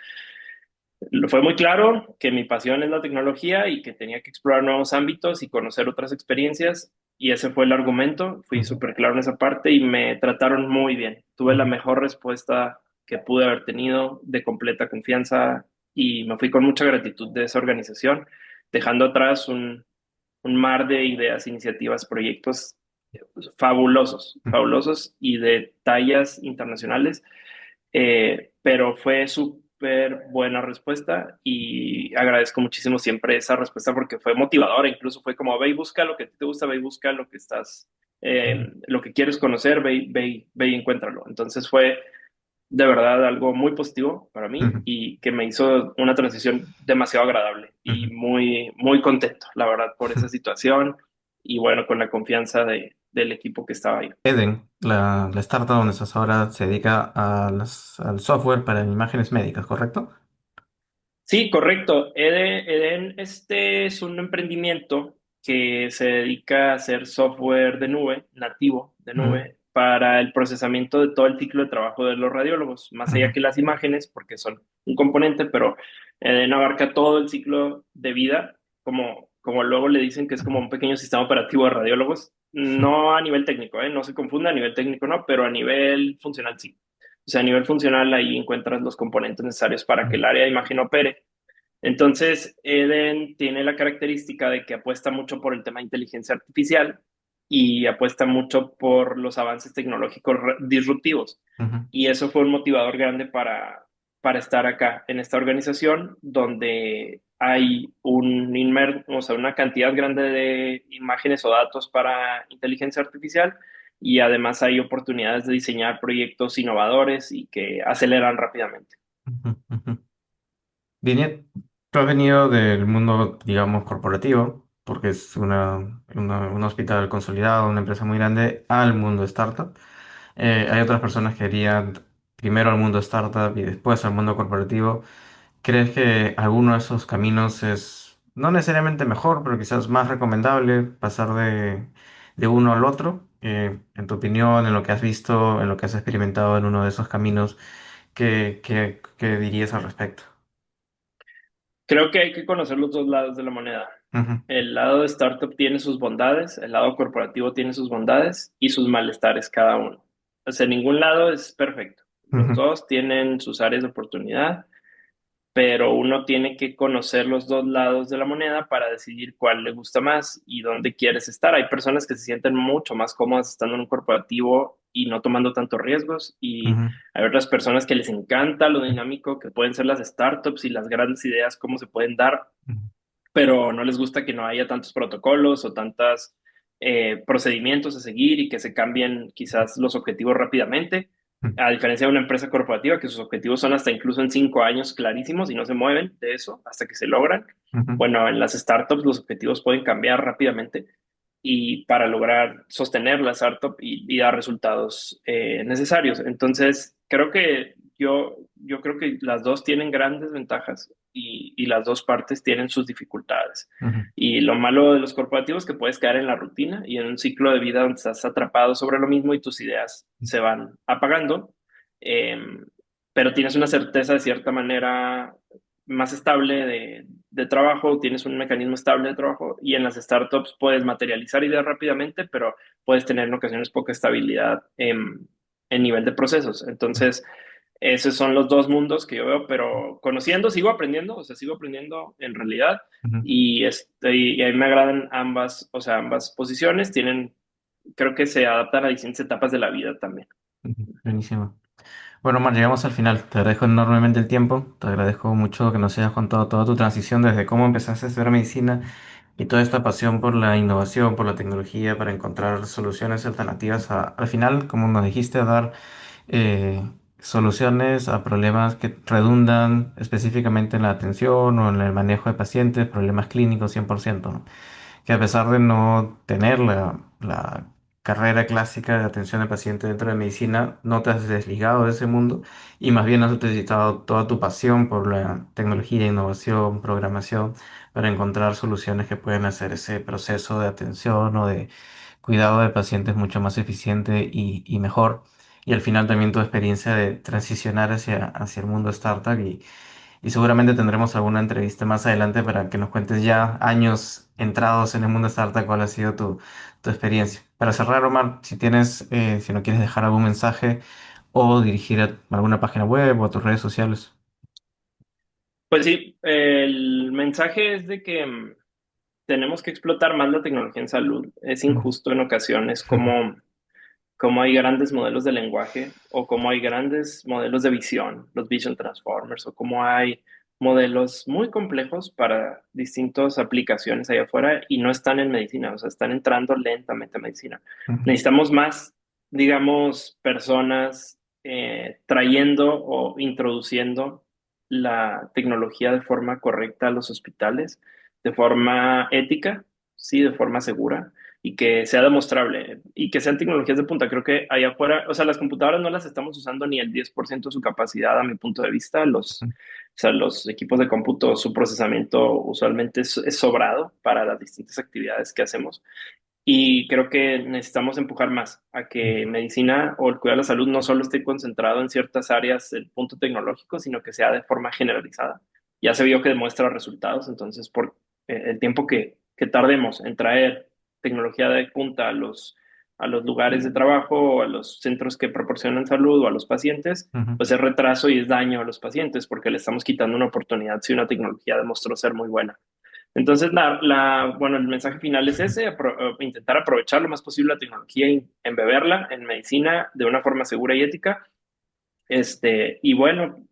fue muy claro que mi pasión es la tecnología y que tenía que explorar nuevos ámbitos y conocer otras experiencias. Y ese fue el argumento. Fui ujú, súper claro en esa parte y me trataron muy bien. Tuve la ujú, mejor respuesta que pude haber tenido, de completa confianza, y me fui con mucha gratitud de esa organización, dejando atrás un mar de ideas, iniciativas, proyectos fabulosos, Ujú. fabulosos y de tallas internacionales, pero fue súper buena respuesta y agradezco muchísimo siempre esa respuesta porque fue motivadora, incluso fue como, ve y busca lo que te gusta, ve y busca lo que estás, lo que quieres conocer, ve y encuéntralo. Entonces fue de verdad algo muy positivo para mí Ujú. y que me hizo una transición demasiado agradable y Ujú. muy, muy contento, la verdad, por esa situación y bueno, con la confianza del equipo que estaba ahí. Eden, la startup donde estás ahora, se dedica al software para imágenes médicas, ¿correcto? Sí, correcto. Eden, este es un emprendimiento que se dedica a hacer software de nube, nativo de Ujú. nube, para el procesamiento de todo el ciclo de trabajo de los radiólogos, más allá Ujú. que las imágenes, porque son un componente, pero Eden abarca todo el ciclo de vida, como luego le dicen que es como un pequeño sistema operativo de radiólogos, no a nivel técnico, no se confunda, a nivel técnico no, pero a nivel funcional sí. O sea, a nivel funcional ahí encuentras los componentes necesarios para que Ujú. el área de imagen opere. Entonces, Eden tiene la característica de que apuesta mucho por el tema de inteligencia artificial y apuesta mucho por los avances tecnológicos disruptivos. Ujú. Y eso fue un motivador grande para estar acá, en esta organización, donde hay o sea, una cantidad grande de imágenes o datos para inteligencia artificial y además hay oportunidades de diseñar proyectos innovadores y que aceleran rápidamente. Ujú. Ujú. Viene, tú has venido del mundo, digamos, corporativo, porque es un hospital consolidado, una empresa muy grande, al mundo startup. Hay otras personas que irían primero al mundo startup y después al mundo corporativo. ¿Crees que alguno de esos caminos es no necesariamente mejor, pero quizás más recomendable pasar de uno al otro? En tu opinión, en lo que has visto, en lo que has experimentado en uno de esos caminos, ¿qué dirías al respecto? Creo que hay que conocer los dos lados de la moneda. Ujú. El lado de startup tiene sus bondades, el lado corporativo tiene sus bondades y sus malestares cada uno. O sea, ningún lado es perfecto. Los Ujú. dos tienen sus áreas de oportunidad, pero uno tiene que conocer los dos lados de la moneda para decidir cuál le gusta más y dónde quieres estar. Hay personas que se sienten mucho más cómodas estando en un corporativo y no tomando tantos riesgos y Ujú. hay otras personas que les encanta lo dinámico que pueden ser las startups y las grandes ideas, cómo se pueden dar, Ujú. pero no les gusta que no haya tantos protocolos o tantos procedimientos a seguir y que se cambien quizás los objetivos rápidamente, a diferencia de una empresa corporativa que sus objetivos son hasta incluso en 5 años clarísimos y no se mueven de eso hasta que se logran. Ujú. Bueno, en las startups los objetivos pueden cambiar rápidamente y para lograr sostener la startup y dar resultados necesarios. Entonces, yo creo que las dos tienen grandes ventajas y las dos partes tienen sus dificultades. Ujú. Y lo malo de los corporativos es que puedes caer en la rutina y en un ciclo de vida donde estás atrapado sobre lo mismo y tus ideas se van apagando, eh, pero tienes una certeza de cierta manera más estable de trabajo, tienes un mecanismo estable de trabajo y en las startups puedes materializar ideas rápidamente, pero puedes tener en ocasiones poca estabilidad en nivel de procesos. Entonces, esos son los dos mundos que yo veo, pero conociendo, sigo aprendiendo, o sea, sigo aprendiendo en realidad Ujú. y a mí me agradan ambas, o sea, ambas posiciones tienen, creo que se adaptan a distintas etapas de la vida también. Ujú. Buenísimo. Bueno, Omar, llegamos al final. Te agradezco enormemente el tiempo. Te agradezco mucho que nos hayas contado toda tu transición desde cómo empezaste a estudiar medicina y toda esta pasión por la innovación, por la tecnología, para encontrar soluciones alternativas al final, como nos dijiste, a dar eh, soluciones a problemas que redundan específicamente en la atención o en el manejo de pacientes, problemas clínicos 100%, ¿no? Que a pesar de no tener la carrera clásica de atención al paciente dentro de medicina, no te has desligado de ese mundo y más bien has utilizado toda tu pasión por la tecnología, innovación, programación, para encontrar soluciones que pueden hacer ese proceso de atención o de cuidado de pacientes mucho más eficiente y mejor. Y al final también tu experiencia de transicionar hacia el mundo startup y seguramente tendremos alguna entrevista más adelante para que nos cuentes ya años entrados en el mundo startup, cuál ha sido tu experiencia. Para cerrar, Omar, si no quieres dejar algún mensaje o dirigir a alguna página web o a tus redes sociales. Pues sí, el mensaje es de que tenemos que explotar más la tecnología en salud. Es Mm. injusto en ocasiones como hay grandes modelos de lenguaje o como hay grandes modelos de visión, los Vision Transformers, o como hay modelos muy complejos para distintas aplicaciones allá afuera y no están en medicina, o sea, están entrando lentamente a medicina. Mm. Necesitamos más, digamos, personas trayendo o introduciendo la tecnología de forma correcta a los hospitales, de forma ética, sí, de forma segura y que sea demostrable y que sean tecnologías de punta. Creo que allá afuera, o sea, las computadoras no las estamos usando ni el 10% de su capacidad a mi punto de vista. O sea, los equipos de cómputo, su procesamiento usualmente es sobrado para las distintas actividades que hacemos. Y creo que necesitamos empujar más a que medicina o el cuidado de la salud no solo esté concentrado en ciertas áreas del punto tecnológico, sino que sea de forma generalizada. Ya se vio que demuestra resultados, entonces por el tiempo que tardemos en traer tecnología de punta a los lugares de trabajo o a los centros que proporcionan salud o a los pacientes, Ujú. pues es retraso y es daño a los pacientes porque le estamos quitando una oportunidad si una tecnología demostró ser muy buena. Entonces, bueno, el mensaje final es ese, intentar aprovechar lo más posible la tecnología y embeberla en medicina de una forma segura y ética. Y bueno,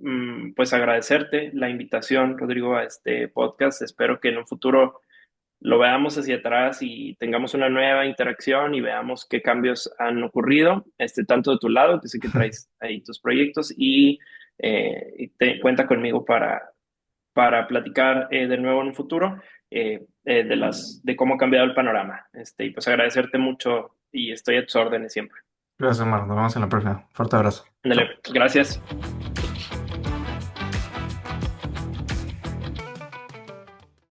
pues agradecerte la invitación, Rodrigo, a este podcast. Espero que en un futuro lo veamos hacia atrás y tengamos una nueva interacción y veamos qué cambios han ocurrido, tanto de tu lado, que sé que traes ahí tus proyectos, cuenta conmigo para platicar de nuevo en un futuro de cómo ha cambiado el panorama. Y pues agradecerte mucho y estoy a tus órdenes siempre. Gracias, Omar. Nos vemos en la próxima. Fuerte abrazo. Chao. Ándale, gracias.